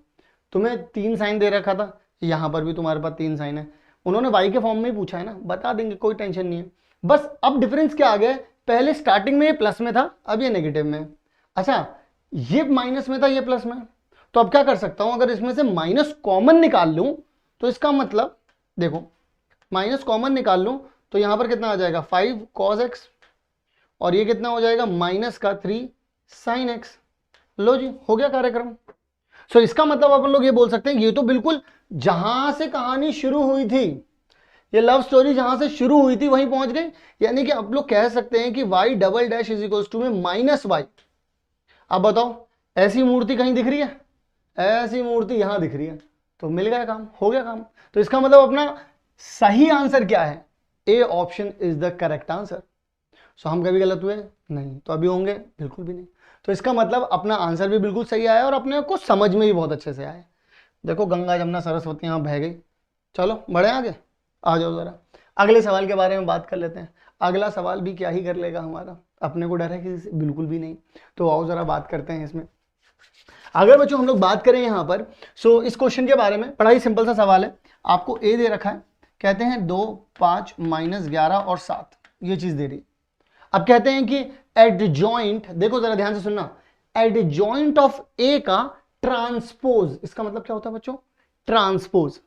[SPEAKER 1] तुम्हें 3 sin दे रखा था, यहाँ पर भी तुम्हारे पास 3 sin है। उन्होंने y के फॉर्म में ही पूछा है ना, बता देंगे, कोई टेंशन नहीं है। बस अब डिफरेंस क्या आ गया? पहले स्टार्टिंग में ये प्लस में था, अब ये नेगेटिव में। अच्छा, ये माइनस में था, ये प्लस में। तो अब क्या कर सकता हूं, अगर इसमें से माइनस कॉमन निकाल लूं तो इसका मतलब देखो, माइनस कॉमन निकाल लूं तो यहां पर कितना आ जाएगा 5 cos x, और ये कितना हो जाएगा माइनस का 3 sin x। लो जी, हो गया कार्यक्रम। सो इसका मतलब अपन लोग ये बोल सकते हैं, ये तो बिल्कुल जहां से कहानी शुरू हुई थी, ये लव स्टोरी जहां से शुरू हुई थी वहीं पहुंच गई। यानी कि आप लोग कह सकते हैं कि y double dash is equal to में माइनस वाई। अब बताओ, ऐसी मूर्ति कहीं दिख रही है? ऐसी मूर्ति यहां दिख रही है, तो मिल गया काम, हो गया काम। तो इसका मतलब अपना सही आंसर क्या है? A option is the correct answer. So हम कभी गलत हुए नहीं, तो अभी होंगे बिल्कुल भी नहीं। तो इसका मतलब अपना आंसर भी बिल्कुल सही आया और अपने को समझ में भी बहुत अच्छे से आया। देखो, गंगा जमुना सरस्वती यहां बह गई। चलो बढ़े आगे, आ जाओ जरा अगले सवाल के बारे में बात कर लेते हैं। अगला सवाल भी क्या ही कर लेगा हमारा, अपने को डर है किसी से? बिल्कुल भी नहीं। तो आओ जरा बात करते हैं इसमें। अगर बच्चों हम लोग बात करें यहाँ पर, सो इस क्वेश्चन के बारे में बड़ा ही सिंपल सा सवाल है। आपको ए दे रखा है, कहते हैं 2, 5, -11 और 7, ये चीज दे रही। अब कहते हैं कि एडजॉइंट, देखो जरा ध्यान से सुनना, एडजॉइंट ऑफ ए का ट्रांसपोज। इसका मतलब क्या होता है बच्चों? ट्रांसपोज।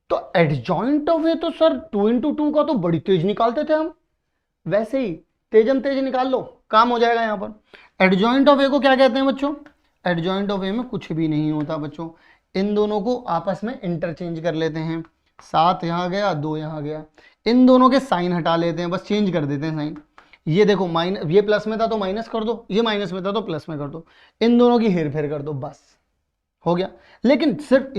[SPEAKER 1] तो एडजॉइंट ऑफ ए तो सर 2 × 2 का तो बड़ी तेज निकालते थे हम, वैसे ही तेजम तेज निकाल लो, काम हो जाएगा यहां पर। एडजॉइंट ऑफ ए को क्या कहते हैं बच्चों? एडजॉइंट ऑफ ए में कुछ भी नहीं होता बच्चों, इन दोनों को आपस में इंटरचेंज कर लेते हैं। 7 यहां गया, 2 यहां गया, इन दोनों के साइन हटा लेते हैं, बस चेंज कर देते हैं साइन। ये देखो माइनस, ये प्लस में था तो माइनस कर दो, ये माइनस में था तो प्लस में कर दो, इन दोनों की हेर फेर कर दो, बस हो गया। लेकिन सिर्फ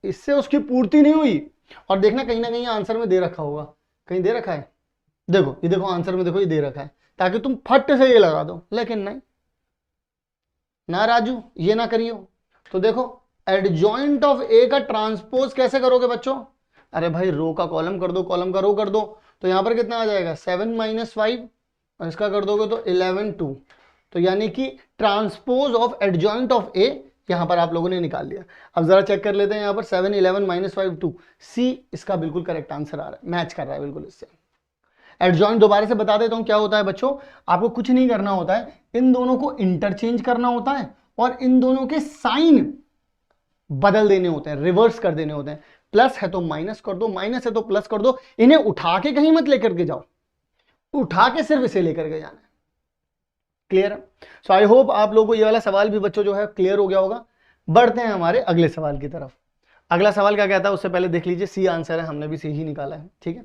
[SPEAKER 1] इससे उसकी पूर्ति नहीं हुई। और देखना कहीं ना कहीं आंसर में दे रखा होगा, कहीं दे रखा है, देखो ये देखो आंसर में, देखो ये दे रखा है, ताकि तुम फट से ये लगा दो। लेकिन नहीं ना राजू, ये ना करियो। तो देखो, एडजॉइंट ऑफ ए का ट्रांसपोज कैसे करोगे बच्चों? अरे भाई, रो का कॉलम कर दो, कॉलम का रो कर दो। तो यहां पर कितना आ जाएगा 7 - 5, और इसका कर दोगे तो 11 2। तो यानी कि ट्रांसपोज ऑफ एडजॉइंट ऑफ ए यहां पर आप लोगों ने निकाल लिया। अब जरा चेक कर लेते हैं यहां पर 7 11 -5 2, सी इसका बिल्कुल करेक्ट आंसर आ रहा है, मैच कर रहा है बिल्कुल इससे। एडजॉइंट दोबारा से बता देता हूं क्या होता है बच्चों, आपको कुछ नहीं करना होता है, इन दोनों को इंटरचेंज करना होता है और इन दोनों के साइन बदल देने होते हैं, रिवर्स कर देने होते हैं। प्लस है तो माइनस कर दो, माइनस है तो प्लस कर दो, इन्हें उठा के कहीं मत लेकर के जाओ, उठा के सिर्फ इसे लेकर के जाना है। क्लियर है? सो आई होप आप लोगों को ये वाला सवाल भी बच्चों जो है क्लियर हो गया होगा। बढ़ते हैं हमारे अगले सवाल की तरफ। अगला सवाल क्या कहता है उससे पहले देख लीजिए, सी आंसर है, हमने भी सी ही निकाला है, ठीक है।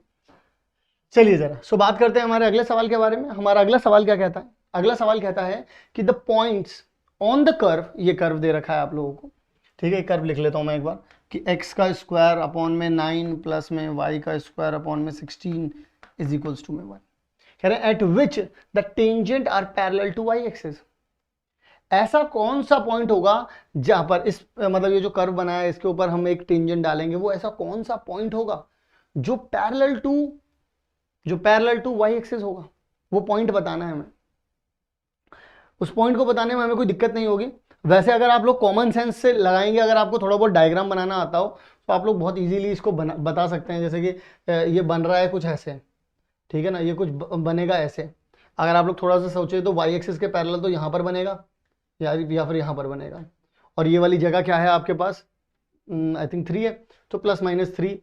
[SPEAKER 1] चलिए जरा सो बात करते हैं हमारे अगले सवाल के बारे में। हमारा अगला सवाल क्या कहता है? अगला सवाल कहता है कि the points on the curve, ये कर्व दे रखा है आप लोगों को, ठीक है। कर्व लिख लेता हूं मैं एक बार, कि x का स्क्वायर अपॉन में 9 प्लस में y का स्क्वायर अपॉन में 16 इज इक्वल्स टू में 1। कह रहे हैं at which the tangent are parallel to y axis. ऐसा कौन सा पॉइंट होगा जहां पर इस मतलब ये जो कर्व बनाया है इसके ऊपर हम एक टेंजेंट डालेंगे, वो ऐसा कौन सा पॉइंट होगा जो पैरेलल टू y एक्सिस होगा? वो पॉइंट बताना है हमें। उस पॉइंट को बताने में हमें कोई दिक्कत नहीं होगी। वैसे अगर आप लोग कॉमन सेंस से लगाएंगे, अगर आपको थोड़ा बहुत डायग्राम बनाना आता हो तो आप लोग बहुत इजीली इसको बता सकते हैं। जैसे कि ये बन रहा है कुछ ऐसे, ठीक है ना, ये कुछ बनेगा ऐसे। अगर आप लोग थोड़ा सा सोचे तो y एक्सिस के पैरेलल तो यहाँ पर बनेगा या फिर यहाँ पर बनेगा। और ये वाली जगह क्या है आपके पास? आई थिंक 3 है, तो ±3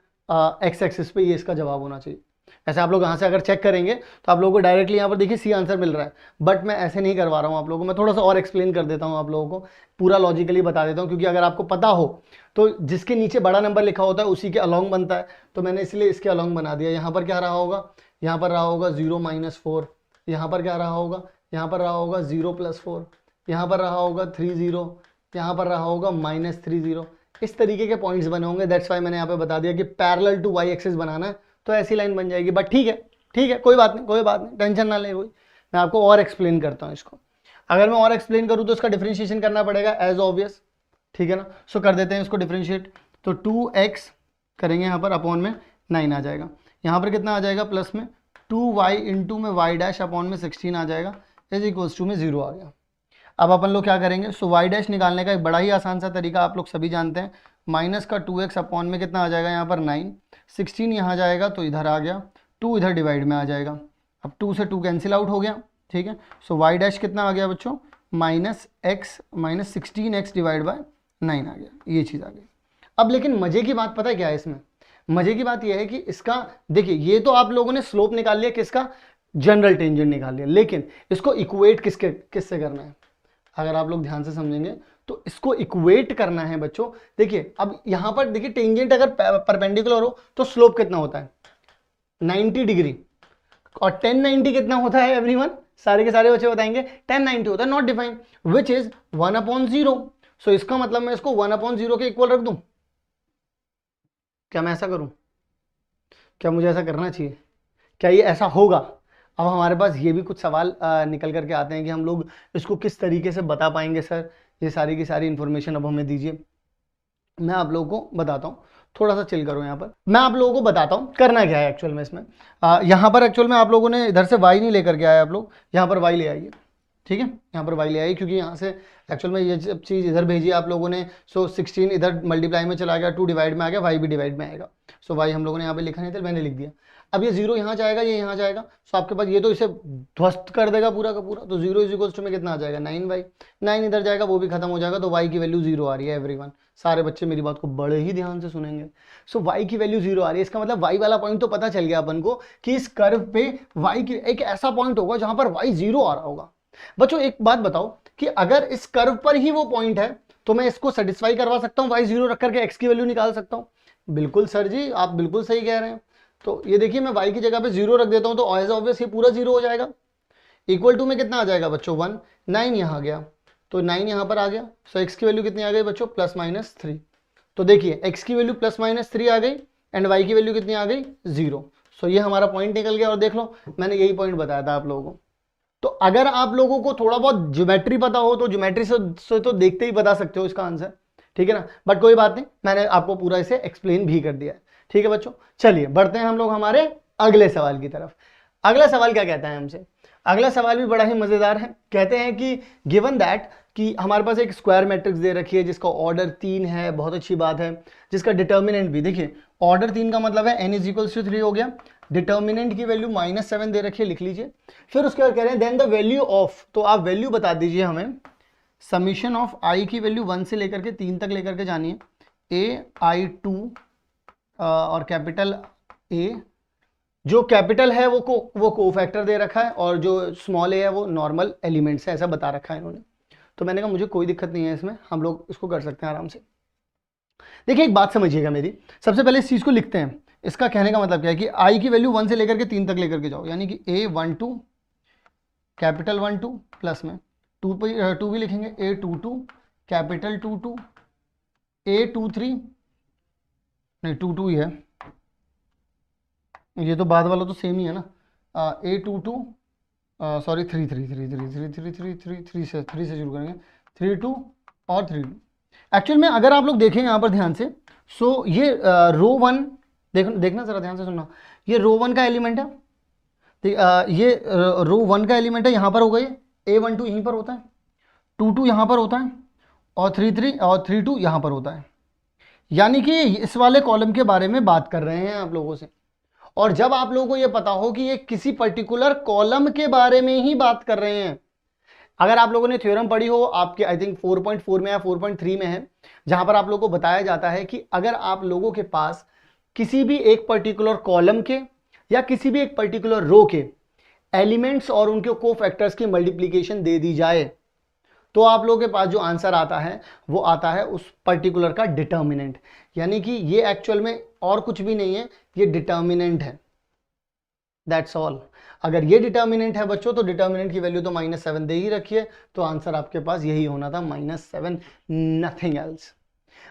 [SPEAKER 1] x एक्सिस पे ये इसका जवाब होना चाहिए। ऐसे आप लोग यहाँ से अगर चेक करेंगे तो आप लोगों को डायरेक्टली यहाँ पर देखिए सी आंसर मिल रहा है, बट मैं ऐसे नहीं करवा रहा हूँ आप लोगों को, मैं थोड़ा सा और एक्सप्लेन कर देता हूँ आप लोगों को, पूरा लॉजिकली बता देता हूँ। क्योंकि अगर आपको पता हो तो जिसके नीचे बड़ा नंबर लिखा होता है उसी के अलॉन्ग बनता है, तो मैंने इसलिए इसके अलॉन्ग बना दिया। यहाँ पर क्या रहा होगा? यहाँ पर रहा होगा 0 - 4, यहाँ पर क्या रहा होगा? यहाँ पर रहा होगा 0 + 4, यहाँ पर रहा होगा 3 0, यहाँ पर रहा होगा -3 0। इस तरीके के पॉइंट्स बने होंगे। दैट्स वाई मैंने यहाँ पे बता दिया कि पैरेलल टू y एक्सिस बनाना है, तो ऐसी लाइन बन जाएगी। बट ठीक है, कोई बात नहीं, टेंशन ना ले कोई, मैं आपको और एक्सप्लेन करता हूँ इसको। अगर मैं और एक्सप्लेन करूँ तो इसका डिफरेंशिएशन करना पड़ेगा एज ऑब्वियस, ठीक है ना। सो कर देते हैं इसको डिफरेंशिएट। तो 2x करेंगे यहाँ पर अपॉन में 9 आ जाएगा, यहाँ पर कितना आ जाएगा प्लस में 2y इंटू में y डैश अपॉन में 16 आ जाएगा, इज इक्वल्स टू में 0 आ गया। अब अपन लोग क्या करेंगे? सो y डैश निकालने का एक बड़ा ही आसान सा तरीका आप लोग सभी जानते हैं, माइनस का 2x अपॉन में कितना आ जाएगा यहाँ पर 9, 16 यहाँ जाएगा तो इधर आ गया, 2 इधर डिवाइड में आ जाएगा, अब 2 से 2 कैंसिल आउट हो गया, ठीक है। सो वाई डैश कितना आ गया बच्चों, -16x डिवाइड बाय 9 आ गया, ये चीज़ आ गई। अब लेकिन मजे की बात पता है क्या है इसमें, मजे की बात यह है कि इसका देखिए ये तो आप लोगों ने स्लोप निकाल लिया, किसका, जनरल टेंजेंट निकाल लिया, लेकिन इसको इक्वेट किससे करना है, अगर आप लोग ध्यान से समझेंगे तो इसको इक्वेट करना है बच्चों। देखिए अब यहां पर देखिए टेंजेंट अगर परपेंडिकुलर हो तो स्लोप कितना होता है 90 डिग्री, और 1090 कितना होता है एवरीवन, सारे के सारे बच्चे बताएंगे 1090 होता है, नॉट डिफाइंड, विच इज 1/0। सो इसका मतलब मैं इसको 1/0 के इक्वल रख दूं, क्या मैं ऐसा करूं, क्या मुझे ऐसा करना चाहिए, क्या ये ऐसा होगा। अब हमारे पास ये भी कुछ सवाल निकल करके आते हैं कि हम लोग इसको किस तरीके से बता पाएंगे सर, ये सारी की सारी इंफॉर्मेशन अब हमें दीजिए, मैं आप लोगों को बताता हूँ, थोड़ा सा चिल करो यहाँ पर, मैं आप लोगों को बताता हूँ करना क्या है एक्चुअल में इसमें। यहाँ पर एक्चुअल में आप लोगों ने इधर से y नहीं लेकर के आए, आप लोग यहाँ पर y ले आइए, ठीक है, यहाँ पर y ले आइए, क्योंकि यहाँ से एक्चुअल में ये जब चीज़ इधर भेजी आप लोगों ने, सो 16 इधर मल्टीप्लाई में चला गया, 2 डिवाइड में आ गया, y भी डिवाइड में आएगा। सो y हम लोगों ने यहाँ पे लिखा नहीं था, मैंने लिख दिया। अब ये 0 यहाँ जाएगा, ये यहाँ जाएगा, सो आपके पास ये तो इसे ध्वस्त कर देगा पूरा का पूरा, तो 0 इज में कितना आ जाएगा 9y, 9 इधर जाएगा, वो भी खत्म हो जाएगा, तो y की वैल्यू 0 आ रही है एवरीवन, सारे बच्चे मेरी बात को बड़े ही ध्यान से सुनेंगे। सो y की वैल्यू 0 आ रही है, इसका मतलब y वाला पॉइंट तो पता चल गया अपन को कि इस कर्व पे y की एक ऐसा पॉइंट होगा जहां पर y 0 आ रहा होगा। बच्चों एक बात बताओ कि अगर इस कर्व पर ही वो पॉइंट है तो मैं इसको सेटिस्फाई करवा सकता हूँ, y 0 रख करके x की वैल्यू निकाल सकता हूँ। बिल्कुल सर जी, आप बिल्कुल सही कह रहे हैं। तो ये देखिए मैं y की जगह पे 0 रख देता हूँ तो एज ऑब्वियस ये पूरा 0 हो जाएगा। इक्वल टू में कितना आ जाएगा बच्चों 1, 9 यहाँ गया, तो 9 यहाँ पर आ गया। सो x की वैल्यू कितनी आ गई बच्चों ±3। तो देखिए x की वैल्यू ±3 आ गई एंड y की वैल्यू कितनी आ गई 0। सो ये हमारा पॉइंट निकल गया, और देख लो मैंने यही पॉइंट बताया था आप लोगों को। तो अगर आप लोगों को थोड़ा बहुत ज्योमेट्री पता हो तो ज्योमेट्री से तो देखते ही बता सकते हो इसका आंसर, ठीक है ना, बट कोई बात नहीं, मैंने आपको पूरा इसे एक्सप्लेन भी कर दिया है, ठीक है बच्चों। चलिए बढ़ते हैं हम लोग हमारे अगले सवाल की तरफ। अगला सवाल क्या कहता है हमसे, अगला सवाल भी बड़ा ही मजेदार है। कहते हैं कि गिवन दैट कि हमारे पास एक स्क्वायर मैट्रिक्स दे रखी है जिसका ऑर्डर 3 है, बहुत अच्छी बात है, जिसका डिटर्मिनेंट भी देखिए ऑर्डर 3 का मतलब है n = 3 हो गया, डिटर्मिनेंट की वैल्यू -7 दे रखी है, लिख लीजिए। फिर उसके बाद कह रहे हैं देन द वैल्यू ऑफ, तो आप वैल्यू बता दीजिए हमें, समीशन ऑफ i की वैल्यू 1 से लेकर के 3 तक लेकर के जानी है, ai2 और कैपिटल A, जो कैपिटल है वो कोफैक्टर दे रखा है और जो स्मॉल a है वो नॉर्मल एलिमेंट्स है, ऐसा बता रखा है इन्होंने। तो मैंने कहा मुझे कोई दिक्कत नहीं है इसमें, हम लोग इसको कर सकते हैं आराम से। देखिए एक बात समझिएगा मेरी, सबसे पहले इस चीज़ को लिखते हैं। इसका कहने का मतलब क्या है कि i की वैल्यू 1 से लेकर के 3 तक लेकर के जाओ, यानी कि a12 कैपिटल 12 प्लस में 2 भी लिखेंगे, a22 कैपिटल 22 a23 नहीं 22 ही है, ये तो बाद वाला तो सेम ही है ना, a22 सॉरी 3 से शुरू करेंगे, 32 और 32। एक्चुअल में अगर आप लोग देखें यहाँ पर ध्यान से, सो ये रो 1 देखना जरा ध्यान से सुनना, ये रो 1 का एलिमेंट है, ये रो 1 का एलिमेंट है, यहाँ पर होगा ये a12 यहीं पर होता है, 22 यहाँ पर होता है और 33 और 32 यहाँ पर होता है, यानी कि इस वाले कॉलम के बारे में बात कर रहे हैं आप लोगों से। और जब आप लोगों को ये पता हो कि ये किसी पर्टिकुलर कॉलम के बारे में ही बात कर रहे हैं, अगर आप लोगों ने थ्योरम पढ़ी हो आपके आई थिंक 4.4 में या 4.3 में है, जहां पर आप लोगों को बताया जाता है कि अगर आप लोगों के पास किसी भी एक पर्टिकुलर कॉलम के या किसी भी एक पर्टिकुलर रो के एलिमेंट्स और उनके कोफैक्टर्स की मल्टीप्लीकेशन दे दी जाए तो आप लोगों के पास जो आंसर आता है वो आता है उस पर्टिकुलर का डिटर्मिनेंट, यानी कि ये एक्चुअल में और कुछ भी नहीं है, ये डिटर्मिनेंट है, दैट्स ऑल। अगर ये डिटर्मिनेंट है बच्चों तो डिटर्मिनेंट की वैल्यू तो -7 दे ही रखी है, तो आंसर आपके पास यही होना था -7, नथिंग एल्स।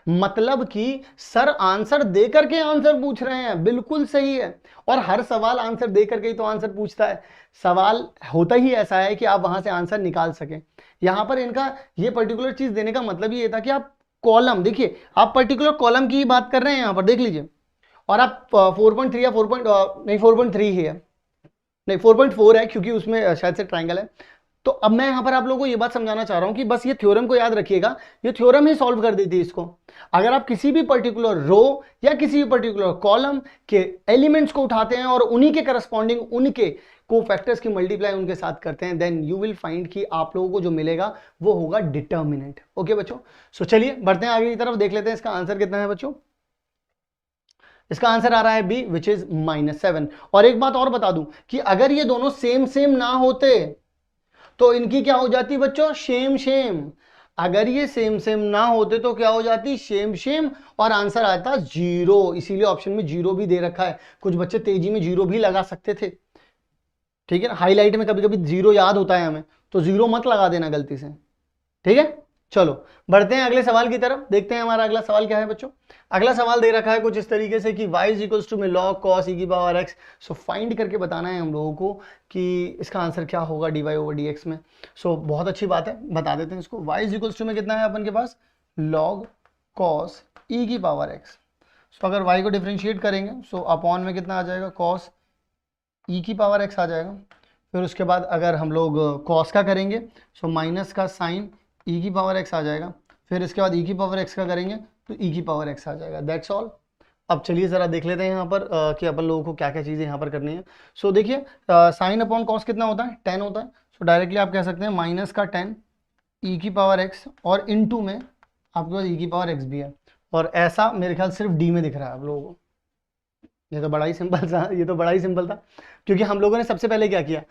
[SPEAKER 1] मतलब कि सर आंसर दे करके आंसर पूछ रहे हैं, बिल्कुल सही है, और हर सवाल आंसर दे करके ही तो आंसर पूछता है, सवाल होता ही ऐसा है कि आप वहां से आंसर निकाल सकें। यहां पर इनका ये पर्टिकुलर चीज देने का मतलब ये था कि आप कॉलम देखिए, आप पर्टिकुलर कॉलम की ही बात कर रहे हैं, यहां पर देख लीजिए, और आप 4.3 या 4.3 ही है, नहीं 4.4 है क्योंकि उसमें शायद से ट्रायंगल है, तो अब मैं यहां पर आप लोगों को ये बात समझाना चाह रहा हूं कि बस ये थ्योरम को याद रखिएगा, ये थ्योरम ही सॉल्व कर देती है इसको। अगर आप किसी भी पर्टिकुलर रो या किसी भी पर्टिकुलर कॉलम के एलिमेंट्स को उठाते हैं और उन्हीं के करस्पॉन्डिंग उनके कोफैक्टर्स की मल्टीप्लाई उनके साथ करते हैं, देन यू विल फाइंड कि आप लोगों को जो मिलेगा वो होगा डिटर्मिनेंट। ओके बच्चों, सो चलिए बढ़ते हैं आगे की तरफ, देख लेते हैं इसका आंसर कितना है बच्चों। इसका आंसर आ रहा है बी, विच इज -7। और एक बात और बता दूं कि अगर ये दोनों सेम सेम ना होते तो इनकी क्या हो जाती बच्चों, सेम सेम। अगर ये सेम सेम ना होते तो क्या हो जाती, सेम सेम, और आंसर आता 0। इसीलिए ऑप्शन में 0 भी दे रखा है। कुछ बच्चे तेजी में 0 भी लगा सकते थे, ठीक है ना, हाईलाइट में कभी कभी 0 याद होता है हमें, तो 0 मत लगा देना गलती से, ठीक है। चलो बढ़ते हैं अगले सवाल की तरफ, देखते हैं हमारा अगला सवाल क्या है बच्चों। अगला सवाल दे रखा है कुछ इस तरीके से कि y इक्वल्स टू में log cos e की पावर x। सो फाइंड करके बताना है हम लोगों को कि इसका आंसर क्या होगा dy ओवर dx में। सो बहुत अच्छी बात है, बता देते हैं इसको। y इक्वल्स टू में कितना है अपन के पास, log cos e की पावर x। सो अगर y को डिफ्रेंशिएट करेंगे सो अपॉन में कितना आ जाएगा, cos e की पावर x आ जाएगा। फिर उसके बाद अगर हम लोग cos का करेंगे सो माइनस का साइन e की पावर x आ जाएगा। फिर इसके बाद e की पावर x का करेंगे तो e की पावर x आ जाएगा। That's all. अब चलिए ज़रा देख लेते हैं यहाँ पर कि अपन लोगों को क्या क्या चीज़ें यहाँ पर करनी है। सो देखिए साइन अपॉन कॉस कितना होता है, 10 होता है। सो डायरेक्टली आप कह सकते हैं माइनस का 10 e की पावर x, और इनटू में आपके पास e की पावर x भी है। और ऐसा मेरे ख्याल सिर्फ d में दिख रहा है आप लोगों को। ये तो बड़ा ही सिंपल था, ये तो बड़ा ही सिंपल था, क्योंकि हम लोगों ने सबसे पहले क्या किया,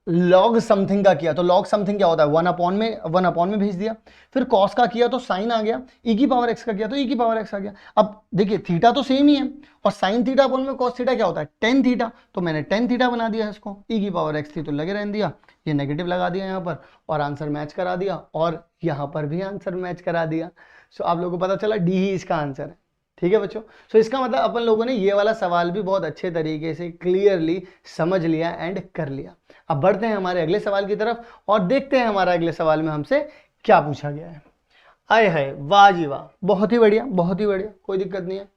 [SPEAKER 1] लॉग समथिंग का किया। तो लॉग समथिंग क्या होता है, 1 अपॉन में भेज दिया। फिर कॉस का किया तो साइन आ गया, ई की पावर एक्स का किया तो ई की पावर एक्स आ गया। अब देखिए थीटा तो सेम ही है, और साइन थीटा अपॉन में कॉस थीटा क्या होता है, टेन थीटा। तो मैंने टेन थीटा बना दिया इसको, ई की पावर एक्स थी तो लगे रहने दिया, ये नेगेटिव लगा दिया यहाँ पर, और आंसर मैच करा दिया, और यहाँ पर भी आंसर मैच करा दिया। सो आप लोगों को पता चला डी ही इसका आंसर है, ठीक है बच्चों। सो इसका मतलब अपन लोगों ने ये वाला सवाल भी बहुत अच्छे तरीके से क्लियरली समझ लिया एंड कर लिया। अब बढ़ते हैं हमारे अगले सवाल की तरफ और देखते हैं हमारा अगले सवाल में हमसे क्या पूछा गया है। आए है, वाह जी वाह, बहुत ही बढ़िया, बहुत ही बढ़िया, कोई दिक्कत नहीं है,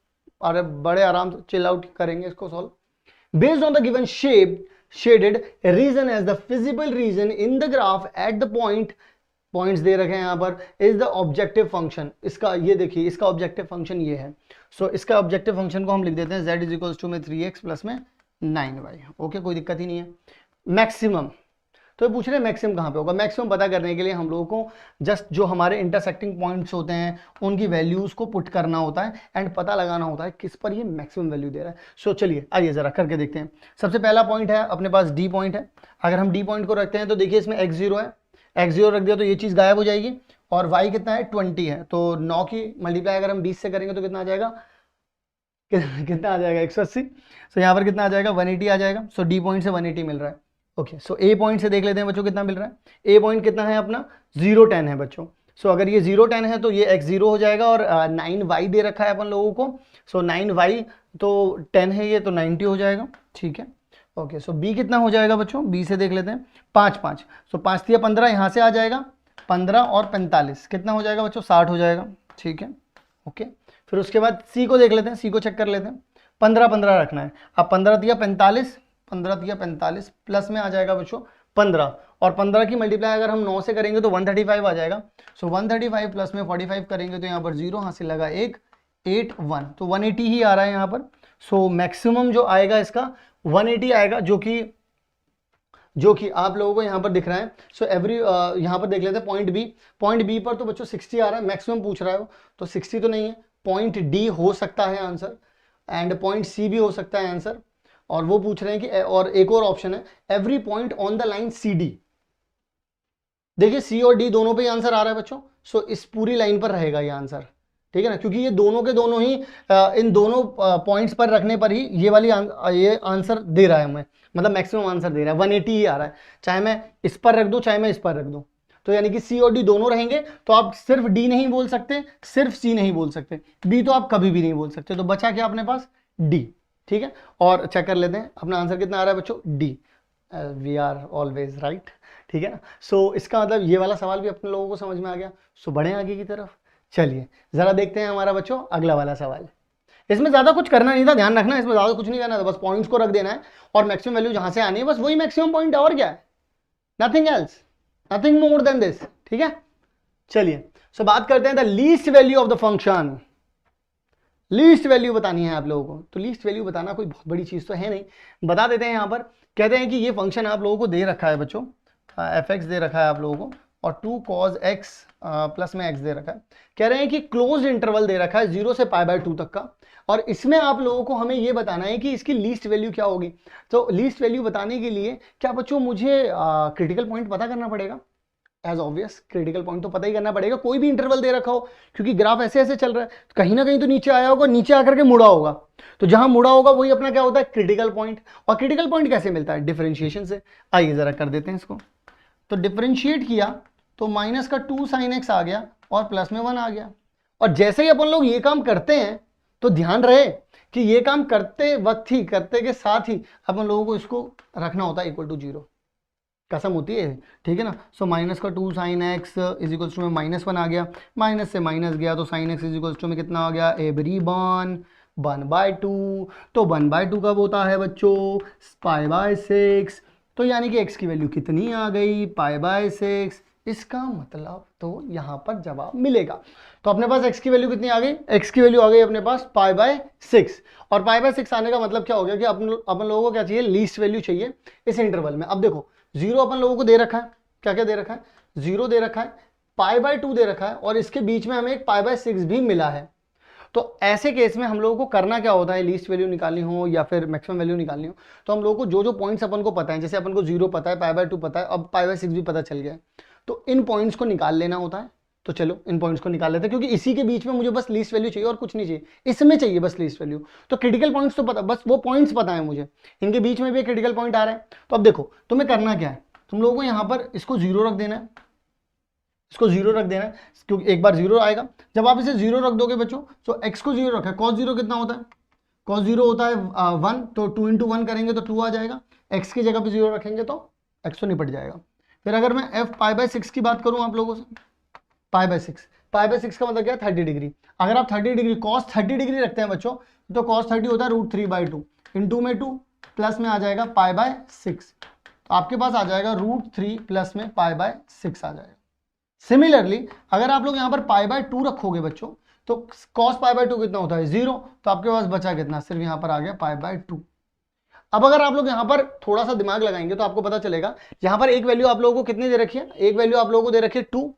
[SPEAKER 1] और बड़े आराम से चिल आउट करेंगे इसको solve. Based on the given shape shaded region as the feasible region in the graph at the points दे रखे हैं यहाँ पर, इज द ऑब्जेक्टिव फंक्शन। इसका ये देखिए, इसका ऑब्जेक्टिव फंक्शन ये है। सो इसका ऑब्जेक्टिव फंक्शन को हम लिख देते हैं z इज इक्वल्स टू में 3x प्लस में 9y। ओके, कोई दिक्कत ही नहीं है। मैक्सिमम, तो ये पूछ रहे हैं मैक्सिमम कहाँ पे होगा। मैक्सिमम पता करने के लिए हम लोगों को जस्ट जो हमारे इंटरसेक्टिंग पॉइंट्स होते हैं उनकी वैल्यूज को पुट करना होता है एंड पता लगाना होता है किस पर ये मैक्सिमम वैल्यू दे रहा है। सो चलिए आइए जरा करके देखते हैं। सबसे पहला पॉइंट है अपने पास डी पॉइंट है। अगर हम डी पॉइंट को रखते हैं तो देखिए इसमें x0 है, x0 रख दिया तो ये चीज़ गायब हो जाएगी, और y कितना है 20 है, तो 9 की मल्टीप्लाई अगर हम 20 से करेंगे तो कितना आ जाएगा, कितना आ जाएगा 180। सो यहाँ पर कितना आ जाएगा 180 आ जाएगा। सो डी पॉइंट से 180 मिल रहा है। ओके, सो ए पॉइंट से देख लेते हैं बच्चों कितना मिल रहा है। ए पॉइंट कितना है अपना 010 है बच्चों। सो अगर ये 010 है तो ये x0 हो जाएगा, और 9y दे रखा है अपन लोगों को। सो 9y तो 10 है ये, तो 90 हो जाएगा, ठीक है। ओके, सो b कितना हो जाएगा बच्चों, b से देख लेते हैं 5 सो 5 दिया 15, यहाँ से आ जाएगा 15 और 45 कितना हो जाएगा बच्चों 60 हो जाएगा, ठीक है। ओके, फिर उसके बाद c को देख लेते हैं, c को चेक कर लेते हैं। 15 रखना है। अब 15 दिया 45 प्लस में आ जाएगा बच्चों 15, और 15 की मल्टीप्लाई अगर हम 9 से करेंगे तो 135 आ जाएगा। सो 135 प्लस में 45 करेंगे तो यहाँ पर 0 हासिल लगा 1 8 1, तो 180 ही आ रहा है यहाँ पर। सो मैक्सिमम जो आएगा इसका 180 आएगा, जो कि आप लोगों को यहाँ पर दिख रहा है। सो एवरी यहाँ पर देख लेते हैं पॉइंट बी पर तो बच्चों 60 आ रहा है, मैक्सिमम पूछ रहा है वो, तो 60 तो नहीं है, पॉइंट डी हो सकता है आंसर, एंड पॉइंट सी भी हो सकता है आंसर। और वो पूछ रहे हैं कि, और एक और ऑप्शन है every point on the line C D. देखिए सी और डी दोनों पे ही आंसर आ रहा है बच्चों। सो इस पूरी लाइन पर रहेगा ये आंसर, ठीक है ना, क्योंकि ये दोनों के दोनों ही इन दोनों पॉइंट्स पर रखने पर ही ये वाली ये आंसर दे रहा है हमें, मतलब मैक्सिमम आंसर दे रहा है, 180 ही आ रहा है, चाहे मैं इस पर रख दूं चाहे मैं इस पर रख दूं। तो यानी कि सी और डी दोनों रहेंगे, तो आप सिर्फ डी नहीं बोल सकते, सिर्फ सी नहीं बोल सकते, बी तो आप कभी भी नहीं बोल सकते। तो बचा क्या अपने पास, डी, ठीक है। और चेक कर लेते हैं अपना आंसर कितना आ रहा है बच्चों, D. We are always right, ठीक है ना। सो इसका मतलब ये वाला सवाल भी अपने लोगों को समझ में आ गया। सो बढ़े आगे की तरफ, चलिए जरा देखते हैं हमारा बच्चों अगला वाला सवाल। इसमें ज्यादा कुछ करना नहीं था, ध्यान रखना, इसमें ज्यादा कुछ नहीं करना था, बस पॉइंट्स को रख देना है और मैक्सिमम वैल्यू जहां से आनी है बस वही मैक्सिमम पॉइंट है, और क्या है, nothing else. Nothing more than this, ठीक है। चलिए सो बात करते हैं the least value of the function. Least value बतानी है आप लोगों को, तो लीस्ट वैल्यू बताना कोई बहुत बड़ी चीज तो है नहीं, बता देते हैं। यहां पर कहते हैं कि ये फंक्शन आप लोगों को दे रखा है बच्चों, एफ एक्स दे रखा है आप लोगों को, और 2 cos x प्लस में x दे रखा है। कह रहे हैं कि क्लोज इंटरवल दे रखा है 0 से π/2 तक का, और इसमें आप लोगों को हमें ये बताना है कि इसकी लीस्ट वैल्यू क्या होगी। तो लीस्ट वैल्यू बताने के लिए क्या बच्चों मुझे क्रिटिकल पॉइंट पता करना पड़ेगा। एज ऑब्वियस क्रिटिकल पॉइंट तो पता ही करना पड़ेगा, कोई भी इंटरवल दे रखा हो, क्योंकि ग्राफ ऐसे ऐसे चल रहा है, कहीं ना कहीं तो नीचे आया होगा, नीचे आकर के मुड़ा होगा, तो जहां मुड़ा होगा वही अपना क्या होता है, क्रिटिकल पॉइंट। और क्रिटिकल पॉइंट कैसे मिलता है, डिफरेंशिएशन से। आइए जरा कर देते हैं इसको। तो डिफरेंशिएट किया तो माइनस का 2 sin x आ गया और प्लस में 1 आ गया। और जैसे ही अपन लोग ये काम करते हैं तो ध्यान रहे कि ये काम करते वक्त ही, करते के साथ ही अपन लोगों को इसको रखना होता है इक्वल टू 0, कसम होती है, ठीक है ना। सो माइनस का 2 sin x is equals to में -1 आ गया, माइनस से माइनस गया तो sin x is equals to में कितना आ गया, एवरी 1/2। तो 1/2 कब होता है बच्चों, π/6। तो यानी कि x की वैल्यू कितनी आ गई, π/6। इसका मतलब तो यहां पर जवाब मिलेगा। तो अपने पास x की वैल्यू कितनी आ गई, x की वैल्यू आ गई अपने पास π/6। और π/6 आने का मतलब क्या हो गया कि अपन लोगों को क्या चाहिए, लीस्ट वैल्यू चाहिए इस इंटरवल में। अब देखो 0 अपन लोगों को दे रखा है, क्या क्या दे रखा है, 0 दे रखा है, π/2 दे रखा है, और इसके बीच में हमें एक π/6 भी मिला है। तो ऐसे केस में हम लोगों को करना क्या होता है, लीस्ट वैल्यू निकालनी हो या फिर मैक्सिमम वैल्यू निकालनी हो, तो हम लोगों को जो जो पॉइंट्स अपन को पता है, जैसे अपन को 0 पता है, π/2 पता है, अब π/6 भी पता चल गया है, तो इन पॉइंट्स को निकाल लेना होता है। तो चलो इन पॉइंट्स को निकाल लेते हैं, क्योंकि इसी के बीच में मुझे बस लीस्ट वैल्यू चाहिए और कुछ नहीं चाहिए, इसमें चाहिए बस लीस्ट वैल्यू। तो क्रिटिकल पॉइंट्स तो पता, बस वो पॉइंट्स पता है मुझे, इनके बीच में भी एक क्रिटिकल पॉइंट आ रहा है। तो अब देखो तुम्हें करना क्या है, तुम लोगों को यहाँ पर इसको 0 रख देना है, इसको 0 रख देना है, क्योंकि एक बार 0 आएगा। जब आप इसे 0 रख दोगे बच्चों, तो x को 0 रखा है, cos 0 कितना होता है, cos 0 होता है 1, तो 2 × 1 करेंगे तो 2 आ जाएगा, x की जगह पे 0 रखेंगे तो x तो निपट जाएगा। फिर अगर मैं f π/6 की बात करूं आप लोगों से, π/6 का मतलब क्या है, 30 डिग्री। अगर आप 30 डिग्री cos 30 डिग्री रखते हैं बच्चों, तो cos 30 होता है √3/2, इंटू में 2 प्लस में आ जाएगा π/6, तो आपके पास आ जाएगा √3 प्लस में π/6 आ जाएगा। सिमिलरली अगर आप लोग यहाँ पर π/2 रखोगे बच्चों, तो cos π/2 कितना होता है 0, तो आपके पास बचा कितना, सिर्फ यहाँ पर आ गया π/2। अब अगर आप लोग यहाँ पर थोड़ा सा दिमाग लगाएंगे तो आपको पता चलेगा, यहाँ पर एक वैल्यू आप लोगों को कितनी दे रखी है, एक वैल्यू आप लोगों को दे रखी है 2,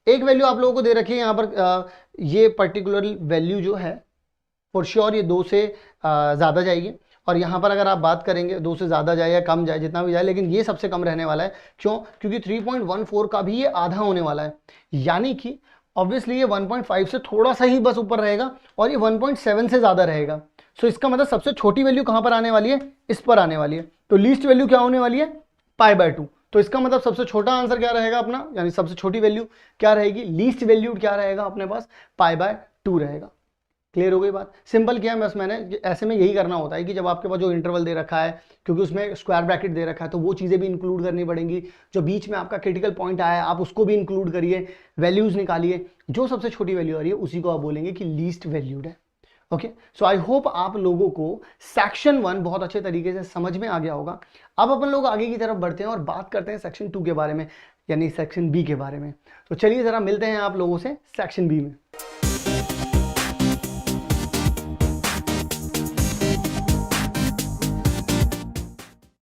[SPEAKER 1] एक वैल्यू आप लोगों को दे रखी है यहाँ पर ये पर्टिकुलर वैल्यू जो है फॉर श्योर ये 2 से ज़्यादा जाएगी। और यहाँ पर अगर आप बात करेंगे 2 से ज़्यादा जाए या कम जाए, जितना भी जाए, लेकिन ये सबसे कम रहने वाला है। क्यों, क्योंकि 3.14 का भी ये आधा होने वाला है, यानी कि ऑब्वियसली ये 1.5 से थोड़ा सा ही बस ऊपर रहेगा और ये 1.7 से ज़्यादा रहेगा। सो इसका मतलब सबसे छोटी वैल्यू कहाँ पर आने वाली है, इस पर आने वाली है। तो लीस्ट वैल्यू क्या होने वाली है, π/2। तो इसका मतलब सबसे छोटा आंसर क्या रहेगा अपना, यानी सबसे छोटी वैल्यू क्या रहेगी, लीस्ट वैल्यू क्या रहेगा अपने पास, π/2 रहेगा। क्लियर हो गई बात, सिंपल किया बस मैंने। ऐसे में यही करना होता है कि जब आपके पास जो इंटरवल दे रखा है, क्योंकि उसमें स्क्वायर ब्रैकेट दे रखा है, तो वो चीज़ें भी इंक्लूड करनी पड़ेंगी। जो बीच में आपका क्रिटिकल पॉइंट आया है आप उसको भी इंक्लूड करिए, वैल्यूज निकालिए, जो सबसे छोटी वैल्यू आ रही है उसी को आप बोलेंगे कि लीस्ट वैल्यूड है। ओके, सो आई होप आप लोगों को सेक्शन 1 बहुत अच्छे तरीके से समझ में आ गया होगा। अब अपन लोग आगे की तरफ बढ़ते हैं और बात करते हैं सेक्शन 2 के बारे में, यानी सेक्शन बी के बारे में। तो चलिए जरा मिलते हैं आप लोगों से सेक्शन बी में।